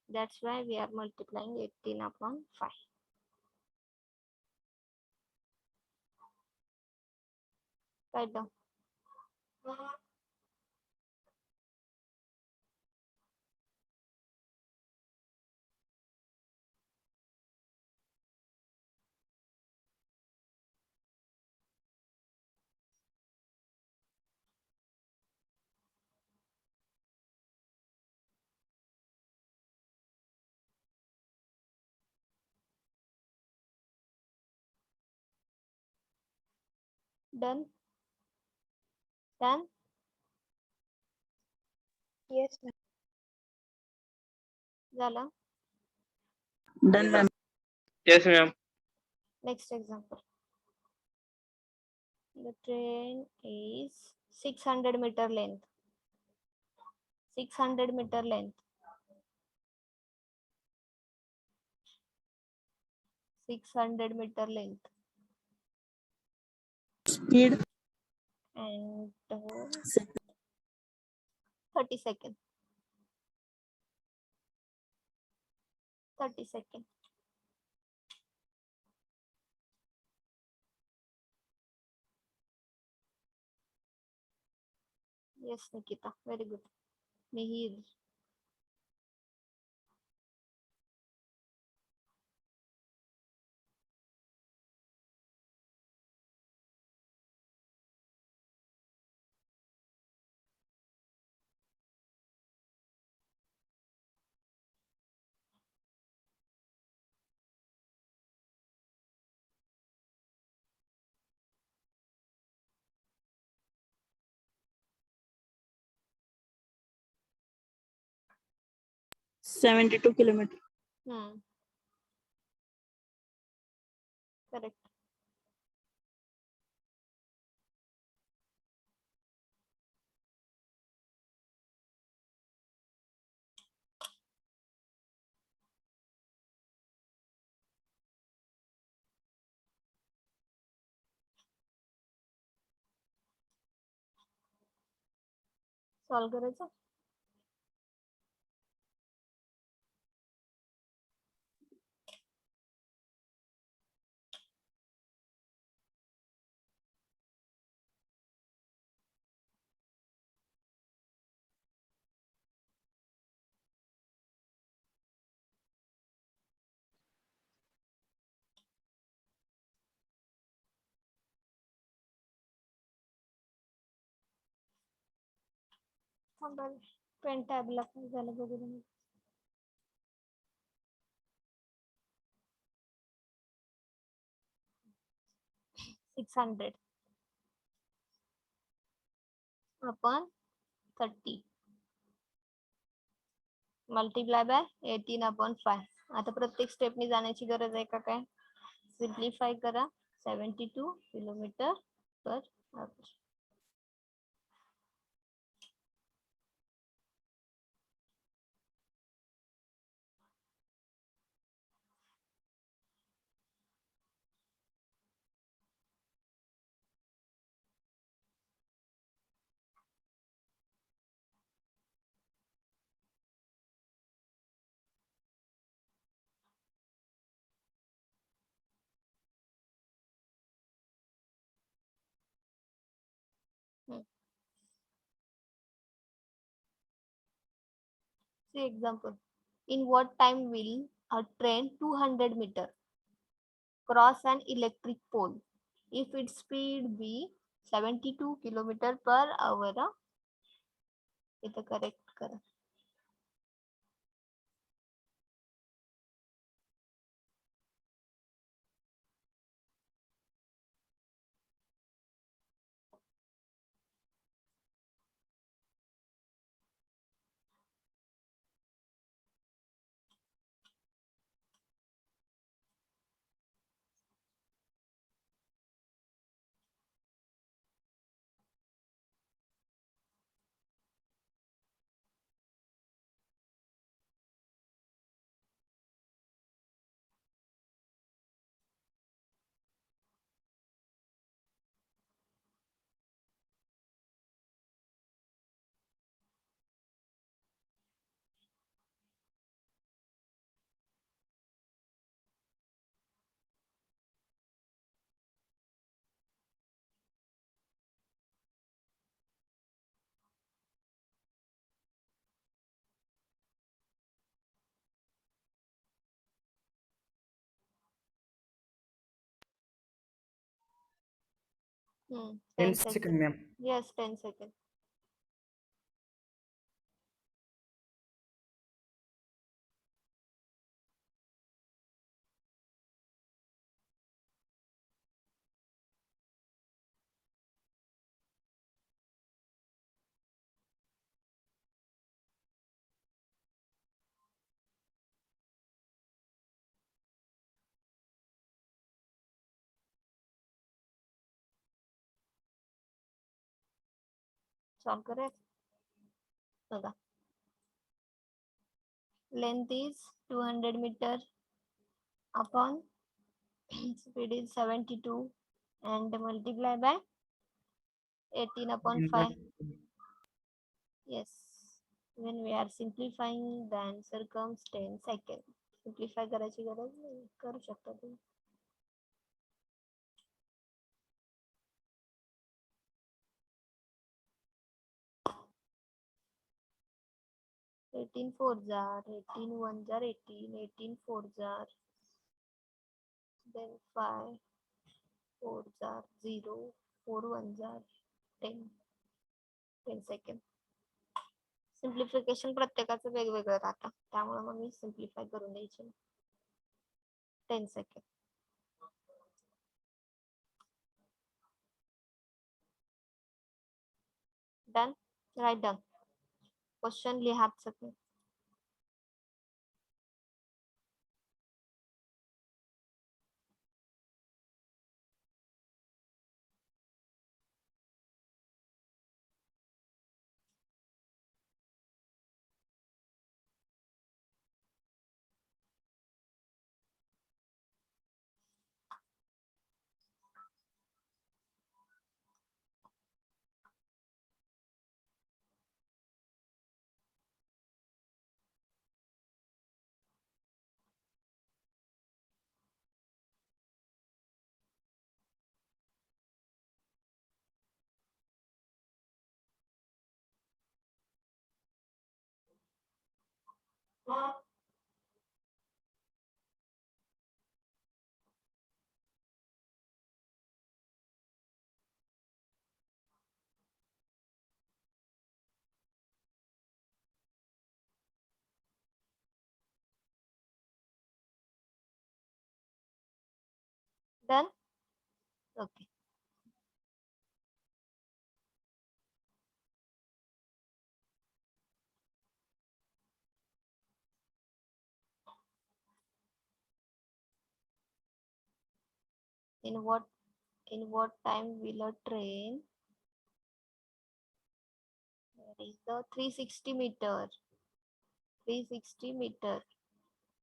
That's why we are multiplying 18 upon 5. Right down. Done? Done? Yes झालं. Done, ma'am. Yes, ma'am. Next example. The train is 600 meter length. 600 meter length. 600 meter length. Speed. And 6. 30 seconds. 30 seconds. Yes, Nikita. Very good. Mihir. $72 kilometers. Correct. Solve करायचं. Pen टॅबला काय झालं बघू. 600 upon 30. Multiply by 18/5. आता प्रत्येक stepney जाण्याची गरज आहे का काय? सिम्प्लिफाय करा. 72 kilometre per our. See example. In what time will a train 200 meter cross an electric pole if its speed be 72 kilometer per hour? इथं करेक्ट करा. Hmm. 10 seconds, ma'am. Yes, 10 seconds. Solve correct. बघा. Length is 200 meter upon speed is 72 and multiply by 18/5. Yes. When we are simplifying, the answer comes 10 seconds. Simplify करायची गरज नाही, करू शकता तुम्ही. 18 4 jar, 18 1 jar, 18, 18 4 jar, then 5, 4 jar, 0, 4 1 jar, 10, 10 second. Simplification प्रत्येकाचं वेगवेगळं राहतं, त्यामुळे मग मी सिम्प्लिफाय करून द्यायचे. 10 second. Done. Right done. Question लिहा सगळे. Done. Okay. In what time will a train? There is the 360 meter. 360 meter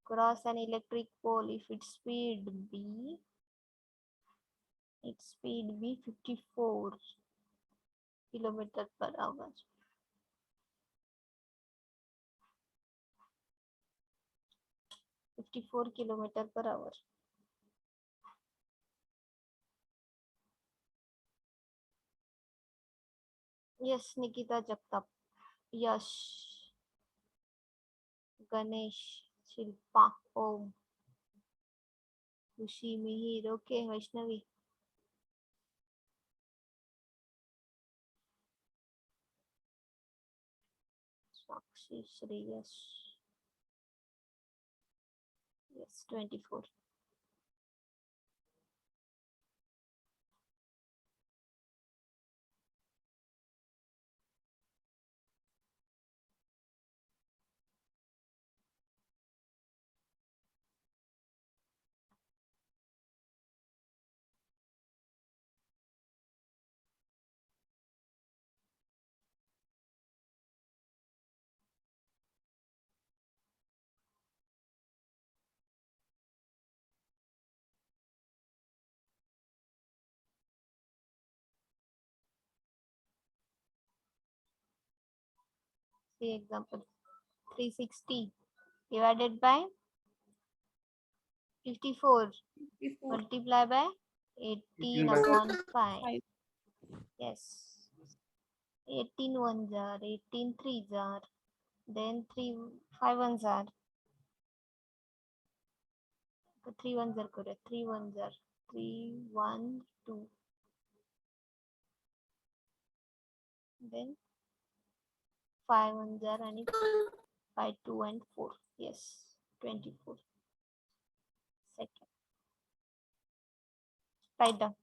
cross an electric pole if its speed be 54 kilometer per hour. 54 kilometer per hour. Yes, Nikita Jagtap. Yash. Ganesh. Shilpa. Om. Kushi Mihir. Okay, Vaishnavi. Sakshi Shreyas. Yes, 24. See example. 360 divided by 54 multiply by 18 upon 5. Yes. 18 ones are 18 threes are then 3 5 ones are 3 ones are correct 3 ones are 3 1 2 then 5 ones are and 5 2 and 4. Yes, 24 second. Write down.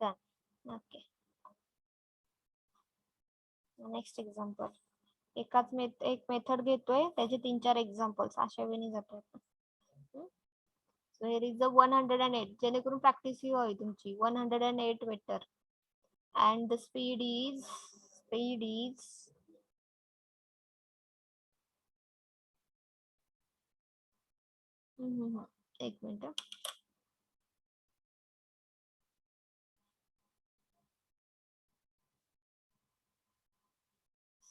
Done. Okay. Next example एक method घेतोय त्याचे 3-4 examples अशा वेळी जातो आपण. So here is the 108 जेणेकरून practice ही व्हावी तुमची 108 metre and the speed is एक minute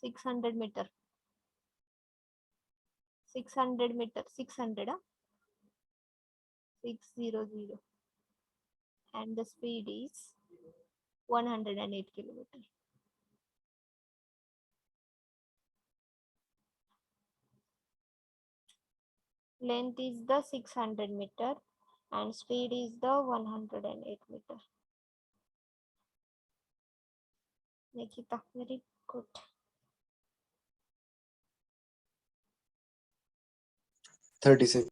600 metre 600 metre 600 600 and the speed is 108 kilometer. Length is the 600 meter and speed is the 108 meter. Nikita, very good. 30 seconds.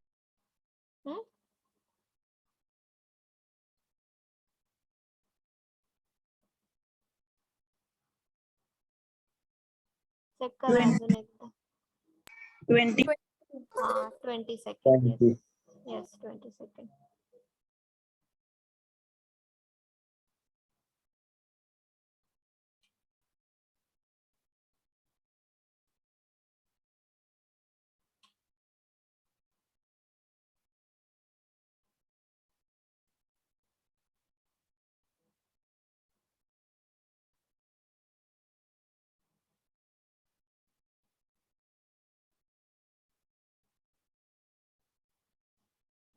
Check करा अजून एकदा 20. 20 seconds. 20. Yes, 20 seconds.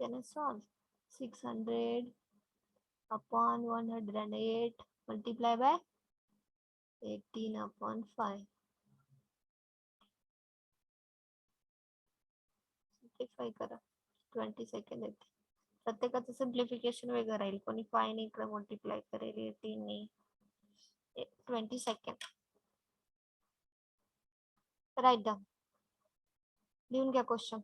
Can I solve? 600 upon 108 multiply by 18 upon 5. Simplify करा 20 second येते प्रत्येकाचं simplification वेगळं राहील. कोणी 5 ने इकडे मल्टिप्लाय करेल, 18 ने. 20 सेकंड. Right down. लिहून घ्या question.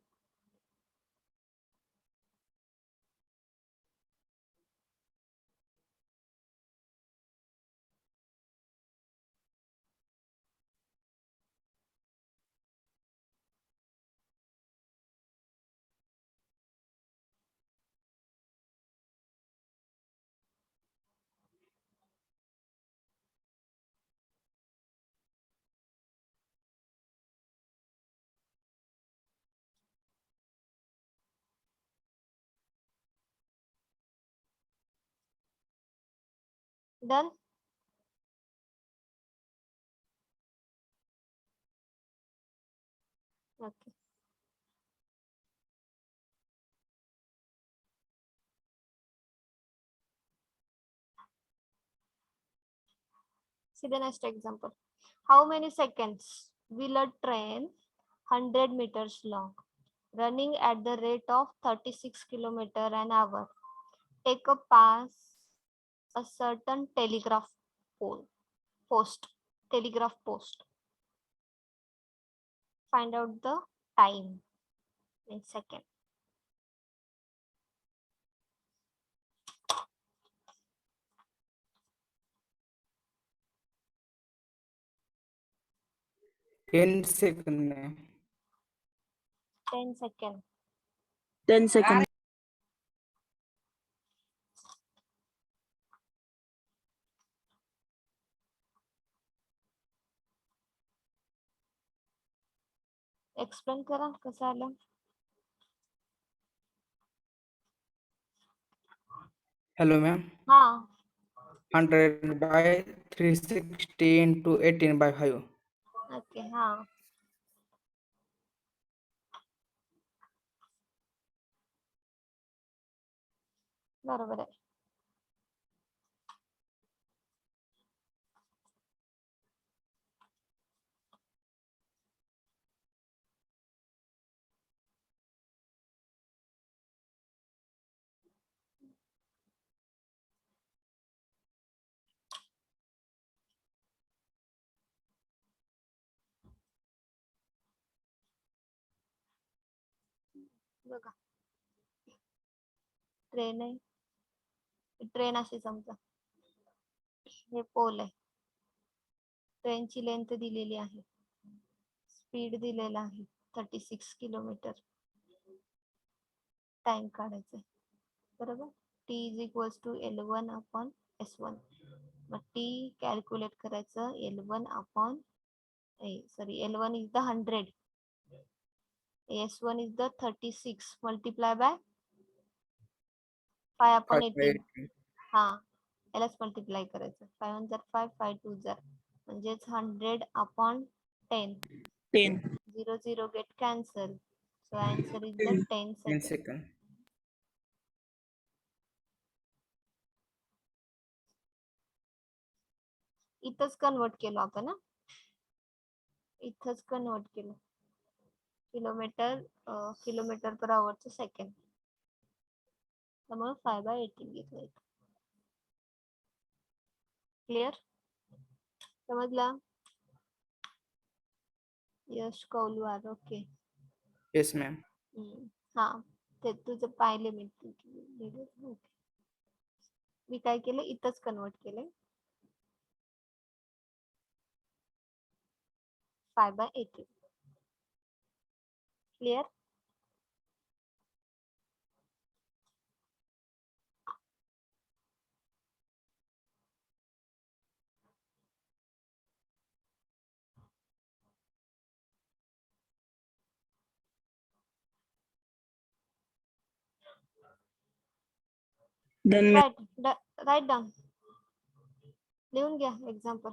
Done. Okay. See the next example. How many seconds will a train 100 meters long running at the rate of 36 kilometer an hour take a pass a certain telegraph post. Find out the time in second. Ten second में 10 second. 10 seconds. Explain करा कसं आलं. Hello ma'am. हा 100 by 360 into 18 by 5. Okay. हा बरोबर आहे. बघा train आहे. ट्रेन अशी समजा हे पोल आहे. ट्रेनची लेंथ दिलेली आहे. स्पीड दिलेला आहे 36 किलोमीटर. टाइम काढायचा आहे. बरोबर. T is equals to L1 upon S1. मग टी कॅल्क्युलेट करायचं L1 अपॉन L1 is the 100. S1 is the 36 multiply by 5 upon 5 by 18. 18. हा यालाच मल्टिप्लाय करायचं. 5 1 जार 5 5 2 जार म्हणजेच 100 upon 10. 10. 0 0 get cancel. So answer is the 10 10 second. Second. इथंच convert केलं आपण. इथंच कन्वर्ट केलं. किलोमीटर पर आवरचं सेकंड. त्यामुळे 5 by 18 घेतलं. क्लिअर समजला. यश कौलवार. ओके. Yes ma'am. हा ते तुझं पाहिले मी. मी काय केलं इथंच कन्वर्ट केले. 5 by 18. Clear. Done. Write down. लिहून घ्या example.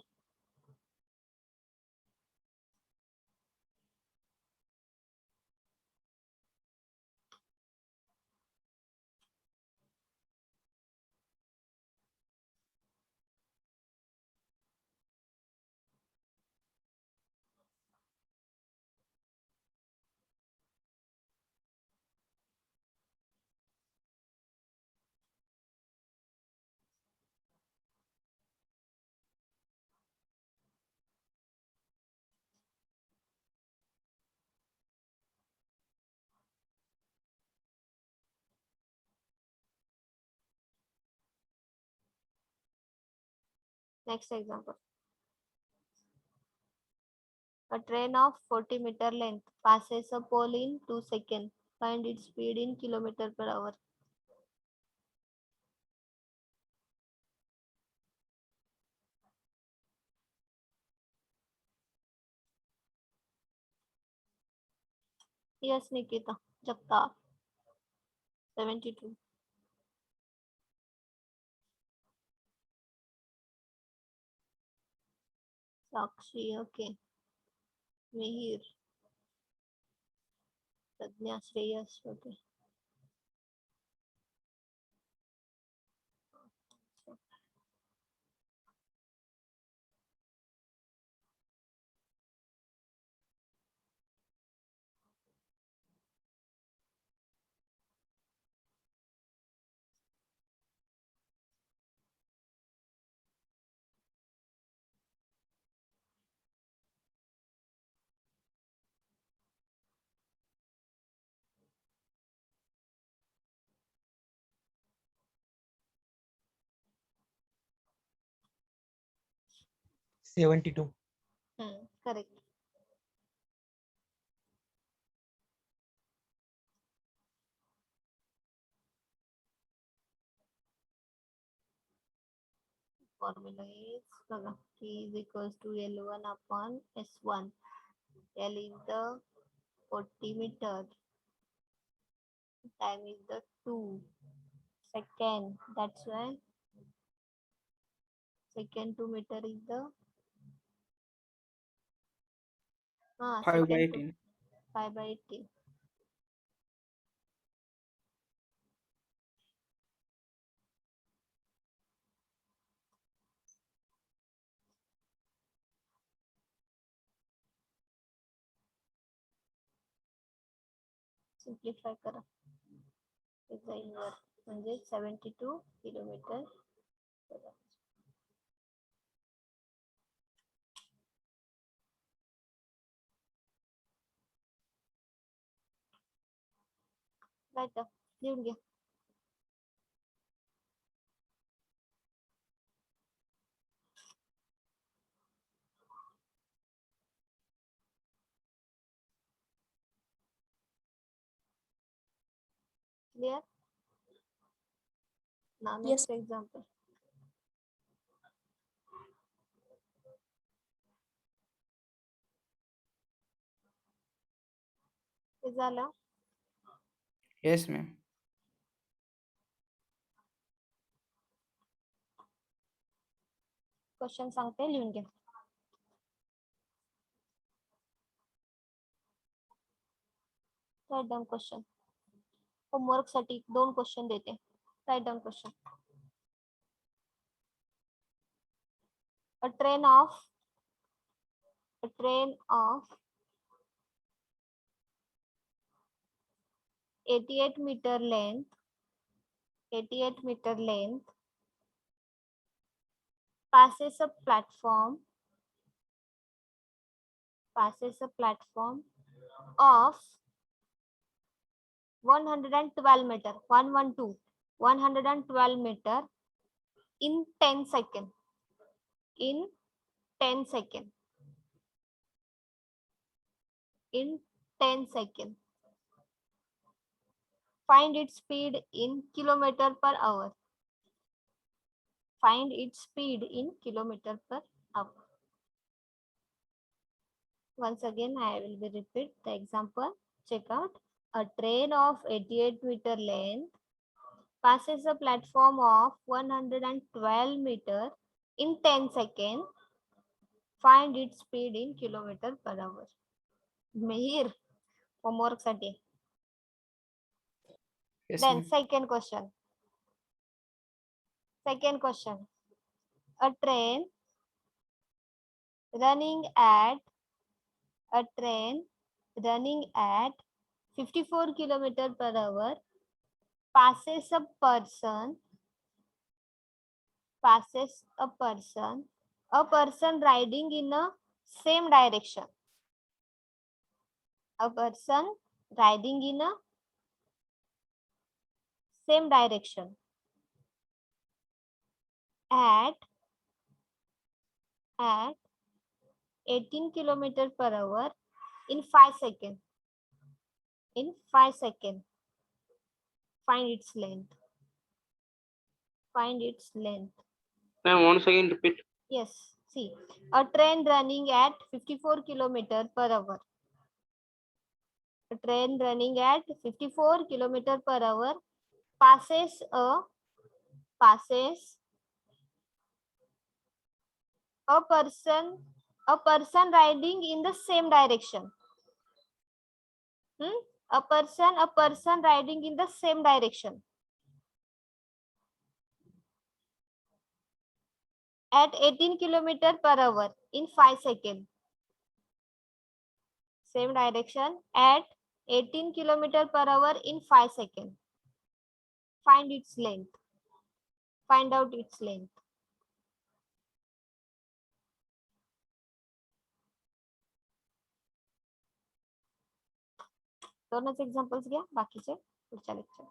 Next example. A train of 40-meter length passes a pole in 2 seconds. Find its speed in kilometer per hour. Yes, Nikita. Jagtap. 72. Sakshi, okay. Mihir. Prajna, Shreyas, okay. Correct. Formula is T is equals to L1 upon S1. L is the 40 meter. Time is the 2 second. That's why second 2 meter is the 5 by second 18. 5 by 80. Simplify करा त्याचा inverse म्हणजे 72 kilometre per our. Right लिहून घ्या. Clear? Now Yes. next example. हे झालं. Yes, ma'am. Question सांगते लिहून घ्या. Right down question. Homework साठी 2 क्वेश्चन देते. Write down question. A train of 88 meter length passes a platform of 112 meter 112 meter in 10 seconds. In 10 seconds. Find its speed in kilometer per hour. Find its speed in kilometer per hour. Once again, I will be repeat the example. Check out. A train of 88 meter length passes a platform of 112 meter in 10 seconds. Find its speed in kilometer per hour. Mehir, homework साठी. Yes, Then ma'am. second question. A train running at 54 kilometer per hour passes a person riding in a same direction. A person riding in a same direction at at 18 kilometer per hour in 5 seconds. In 5 seconds. Find its length. Find its length. Ma'am, once again repeat. Yes. See, a train running at 54 kilometer per hour. A train running at 54 kilometer per hour passes a person riding in the same direction. A person riding in the same direction at 18 kilometer per hour in 5 seconds. Same direction at 18 kilometer per hour in 5 seconds. Find its length. Find out its length. दोनच examples घ्या, बाकीचे पुढच्या lecture.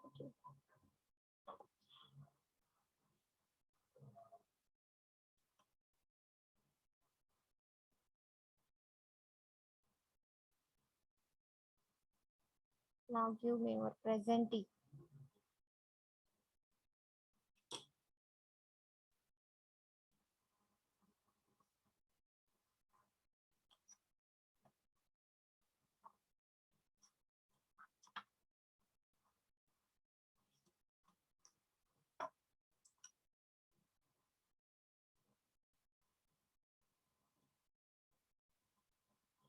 Now give me your presenting.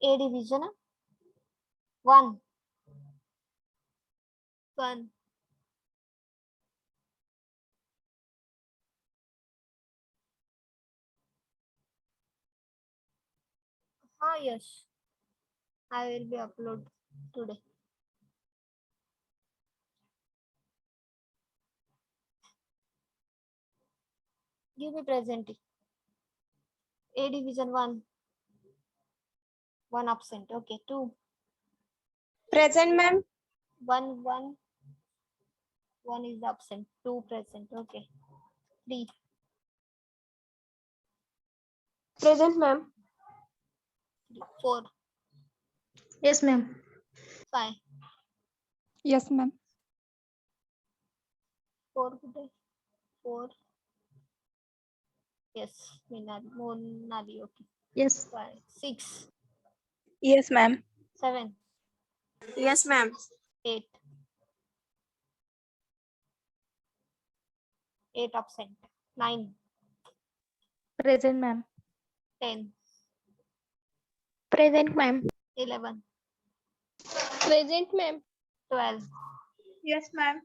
A division 1. Yes, I will be upload today. Give me presenting. A division 1. 1 absent. Okay. 2. Present, ma'am. 1 is absent. 2 present. Okay. 3. Present, ma'am. 4. Yes, ma'am. 5. Yes, ma'am. 4 today. 4. Yes, Monali. Okay. Yes. 5. 6. Yes, ma'am. 7. Yes, ma'am. 8. 8 absent. 9. Present, ma'am. 10. Present, ma'am. 11. Present, ma'am. 12. Yes, ma'am.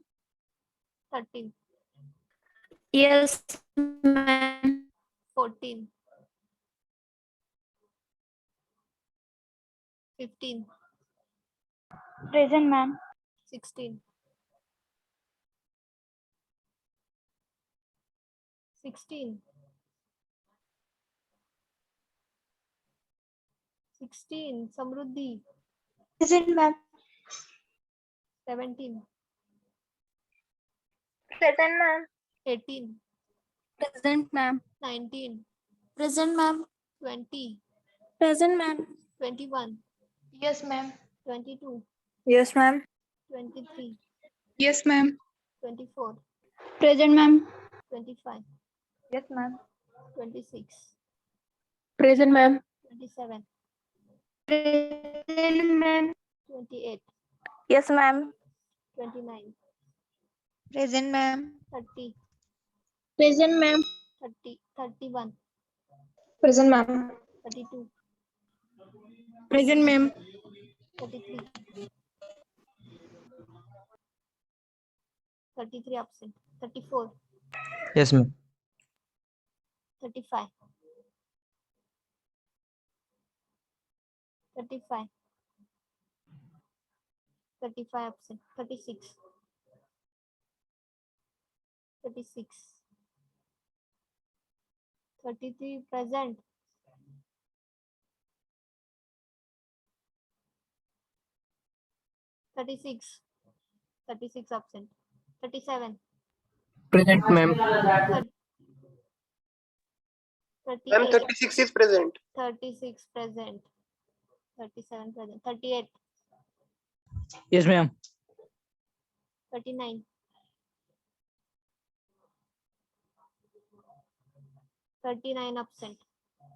13. Yes, ma'am. 14. 15. Present, ma'am. 16. 16. 16. Samruddhi. Present, ma'am. 17. Present, ma'am. 18. Present, ma'am. 19. Present, ma'am. 20. Present, ma'am. 21. Yes, ma'am. 22. Yes, ma'am. 23. Yes, ma'am. 24. Present, ma'am. 25. Yes, ma'am. 26. Present, ma'am. 27. Present, ma'am. 28. Yes, ma'am. 29. Present, ma'am. 30. Present, ma'am. 30. 31. Present, ma'am. 32. Present, ma'am. 33. 33 absent. 34. Yes, ma'am. 35. 35. 35 absent. 36. 36. 33 present. 36. 36 absent. 37. Present, ma'am. Ma'am, 38, 36 is present. 36 present, 37 present, 38, Yes, ma'am. 39, 39 absent,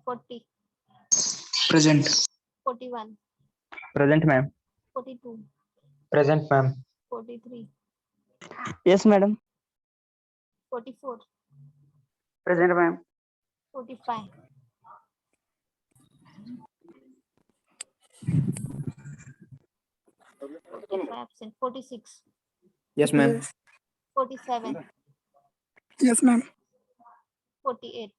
40, Present. 41, Present, ma'am. 42, Present, ma'am. 43, Yes, madam. 44, Present, ma'am. 45, 45 absent, 46, Yes, ma'am. 47, Yes, ma'am. 48,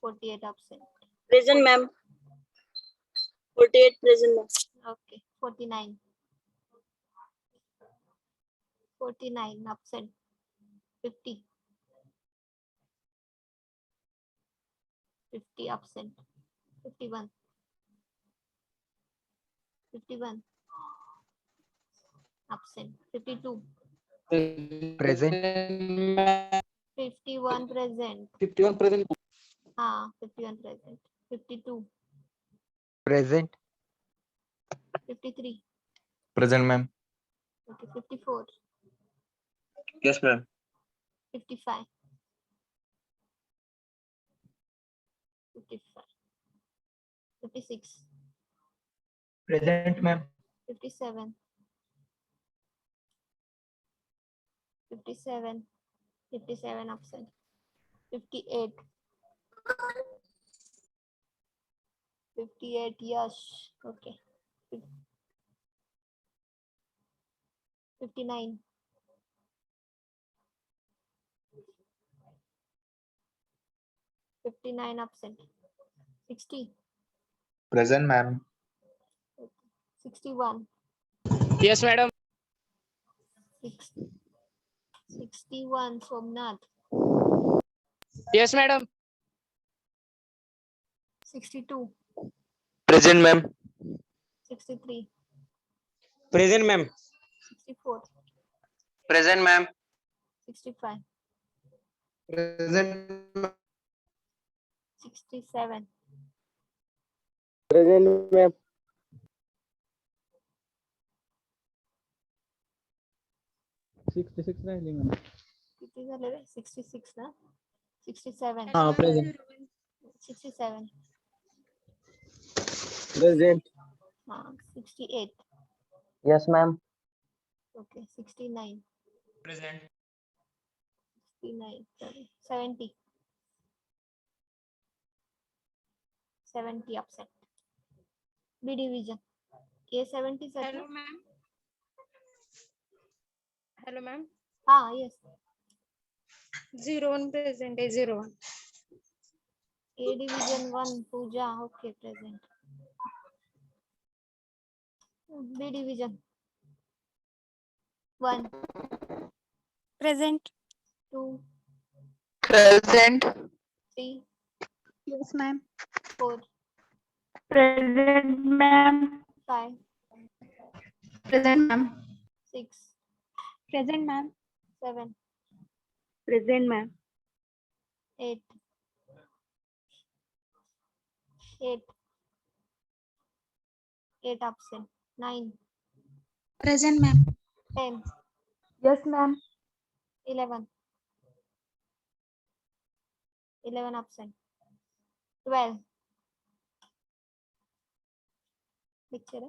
48 absent. Present, ma'am. 48 present, ma'am. Okay, 49, 49 absent, 50, 50 absent, 51, 51 absent, 52, Present. 51 present, 51 present. 51 present, 52, Present. 53, Present, ma'am. okay, 54, Yes, ma'am. 55, 55, 56, Present, ma'am. 57, 57, 57 absent, 58, 58 yes, okay, 59, 59 absent, 60, Present, ma'am. 61, Yes, madam. 61 Somnath, Yes, madam. 62, Present, ma'am. 63, Present, ma'am. 64, Present, ma'am. 65, Present, ma'am. 67, Present, ma'am. 66 राहिली ma'am. किती झाले रे 66 ना 67, हा, present. 67, Present. 68, Yes, ma'am. okay, 69, Present. 69, sorry, 70, 70 absent. B division, A 70 साठी Hello, ma'am. Hello, ma'am. yes, 01 present is 01. A division 1 Pooja, okay, present. B division 1, Present. 2, Present. 3, Yes, ma'am. 4, Present, ma'am. 5, Present, ma'am. 6, Present, ma'am. 7, Present, ma'am. 8, 8, 8 absent, 9, Present, ma'am. 10, Yes, ma'am. 11, 11 absent, 12, picture,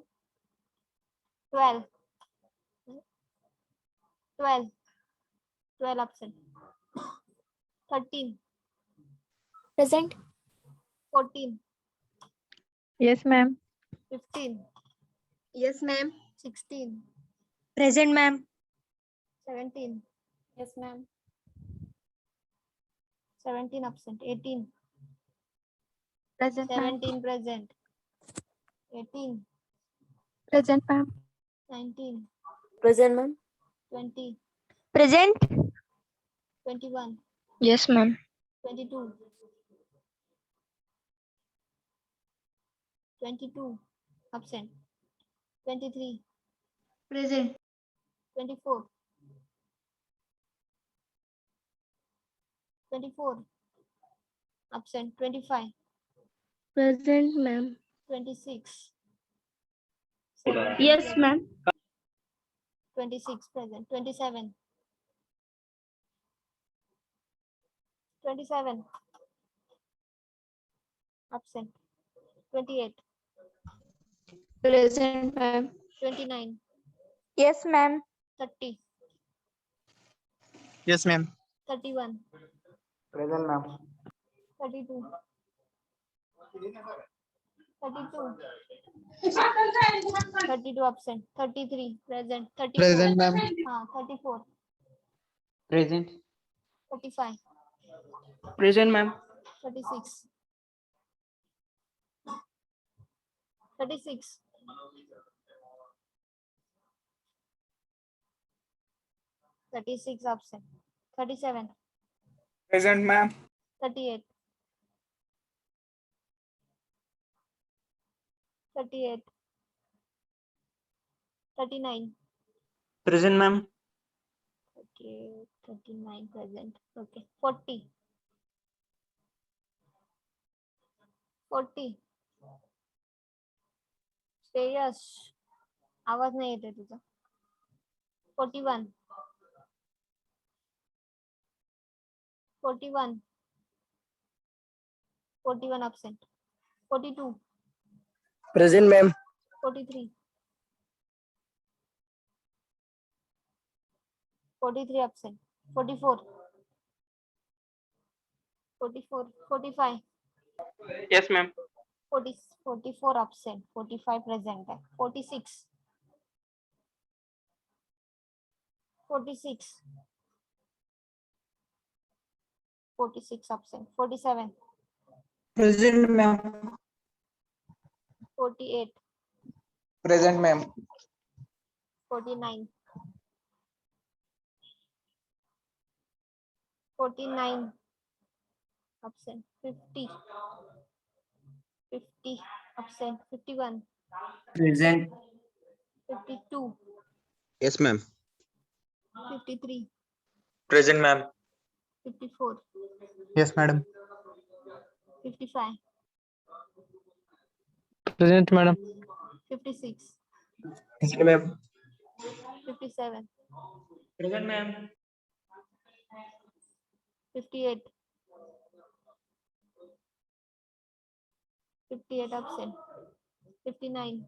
12, 12, 12 absent, 13, Present. 14, Yes, ma'am. 15, Yes, ma'am. 16, Present, ma'am. 17, Yes, ma'am. 17 absent, 18, Present, ma'am. 17 present, 18, Present, ma'am. 19, Present, ma'am. 20, Present. 21, Yes, ma'am. 22, 22 absent, 23, Present. 24, 24 absent. 25, Present, ma'am. 26, Yes, ma'am. 26 present. 27, 27 absent. 28, Present, ma'am. 29, Yes, ma'am. 30, Yes, ma'am. 31, Present, ma'am. 32, 32, 32 absent. 33 present. 34, Present, ma'am. 34, Present. 35, Present, ma'am. 36, 36, 36 absent. 37, Present, ma'am. 38, 38, 39, Present, ma'am. okay, 39 present. Okay, 40, 40. Shreyas आवाज नाही येते तुझा. 41, 41, 41 absent. 42, Present, ma'am. 43, 43 absent. 44, 44, 45, Yes, ma'am. 40, 44 absent. 45 present है. 46, 46, 46 absent. 47, Present, ma'am. 48, Present, ma'am. 49, 49 absent. 50, 50 absent. 51, Present. 52, Yes, ma'am. 53, Present, ma'am. 54, Yes, madam. 55, Present, madam. 56, Present, ma'am. 57, Present, ma'am. 58, 58 absent. 59,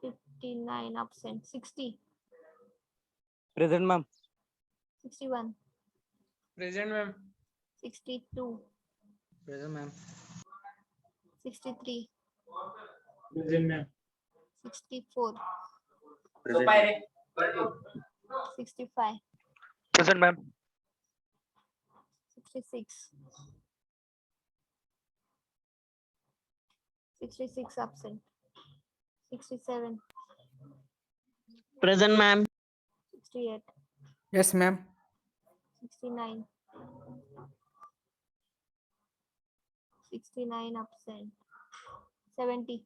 59 absent. 60, Present, ma'am. 61, Present, ma'am. 62, Present, ma'am. 63, Present, ma'am. 64, Present. 65, Present, ma'am. 66, 66 absent. 67, Present, ma'am. 68, Yes, ma'am. 69, 69 absent. 70,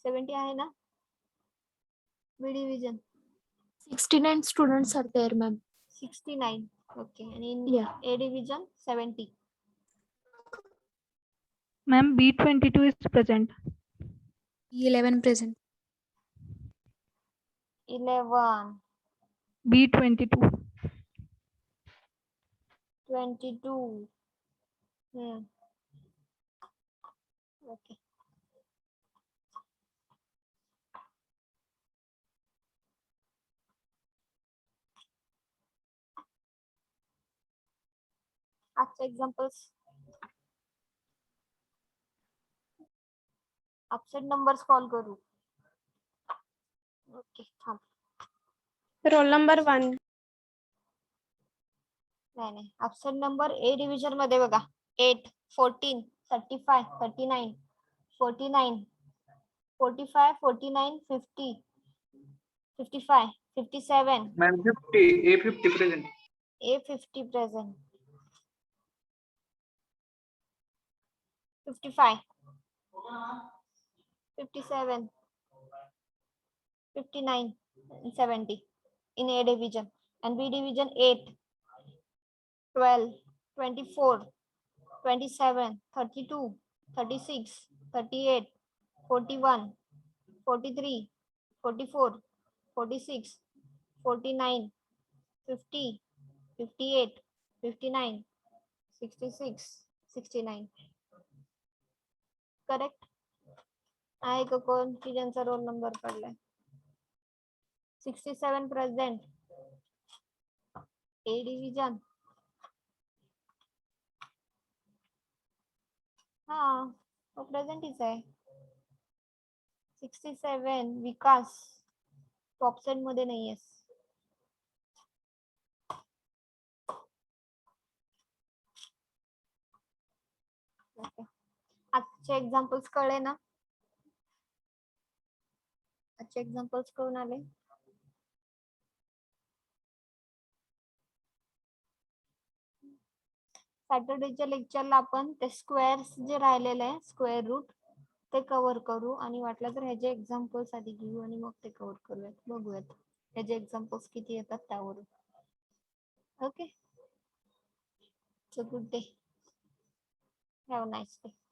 70 आहे ना? B division 69 students are there, ma'am. 69. Okay, and in Yeah. A division 70. Ma'am, B22 is present. 11 present. 11, B22. 22. Okay. आजचे examples absent numbers call करू. Okay थांब. Roll number 1. नाही absent number A division मध्ये बघा 8, 14, 35, 39, 49, 45, 49, 50, 55, 57, Ma'am, 50. A50 present. A50 present. 55, 57, 59, and 70 in A division, and B division 8, 12, 24, 27, 32, 36, 38, 41, 43, 44, 46, 49, 50, 58, 59, 66, 69. Correct आहे का कोण की ज्यांचा रोल नंबर पडलाय? 67 प्रेझेंट ए डिव्हिजन. हा तो प्रेझेंटच आहे. 67 विकास तू ऑप्शन मध्ये नाहीयेस. Okay. आजचे एक्झाम्पल्स कळले ना? आजचे एक्झाम्पल्स कळून आले? सॅटर्डेच्या लेक्चरला आपण ते स्क्वेअर्स जे राहिलेले आहे स्क्वेअर रूट ते कव्हर करू आणि वाटलं तर ह्याचे एक्झाम्पल्स आधी घेऊ आणि मग ते कव्हर करूयात. बघूयात ह्याचे एक्झाम्पल्स किती येतात त्यावरून. Okay, so good day, have a nice day.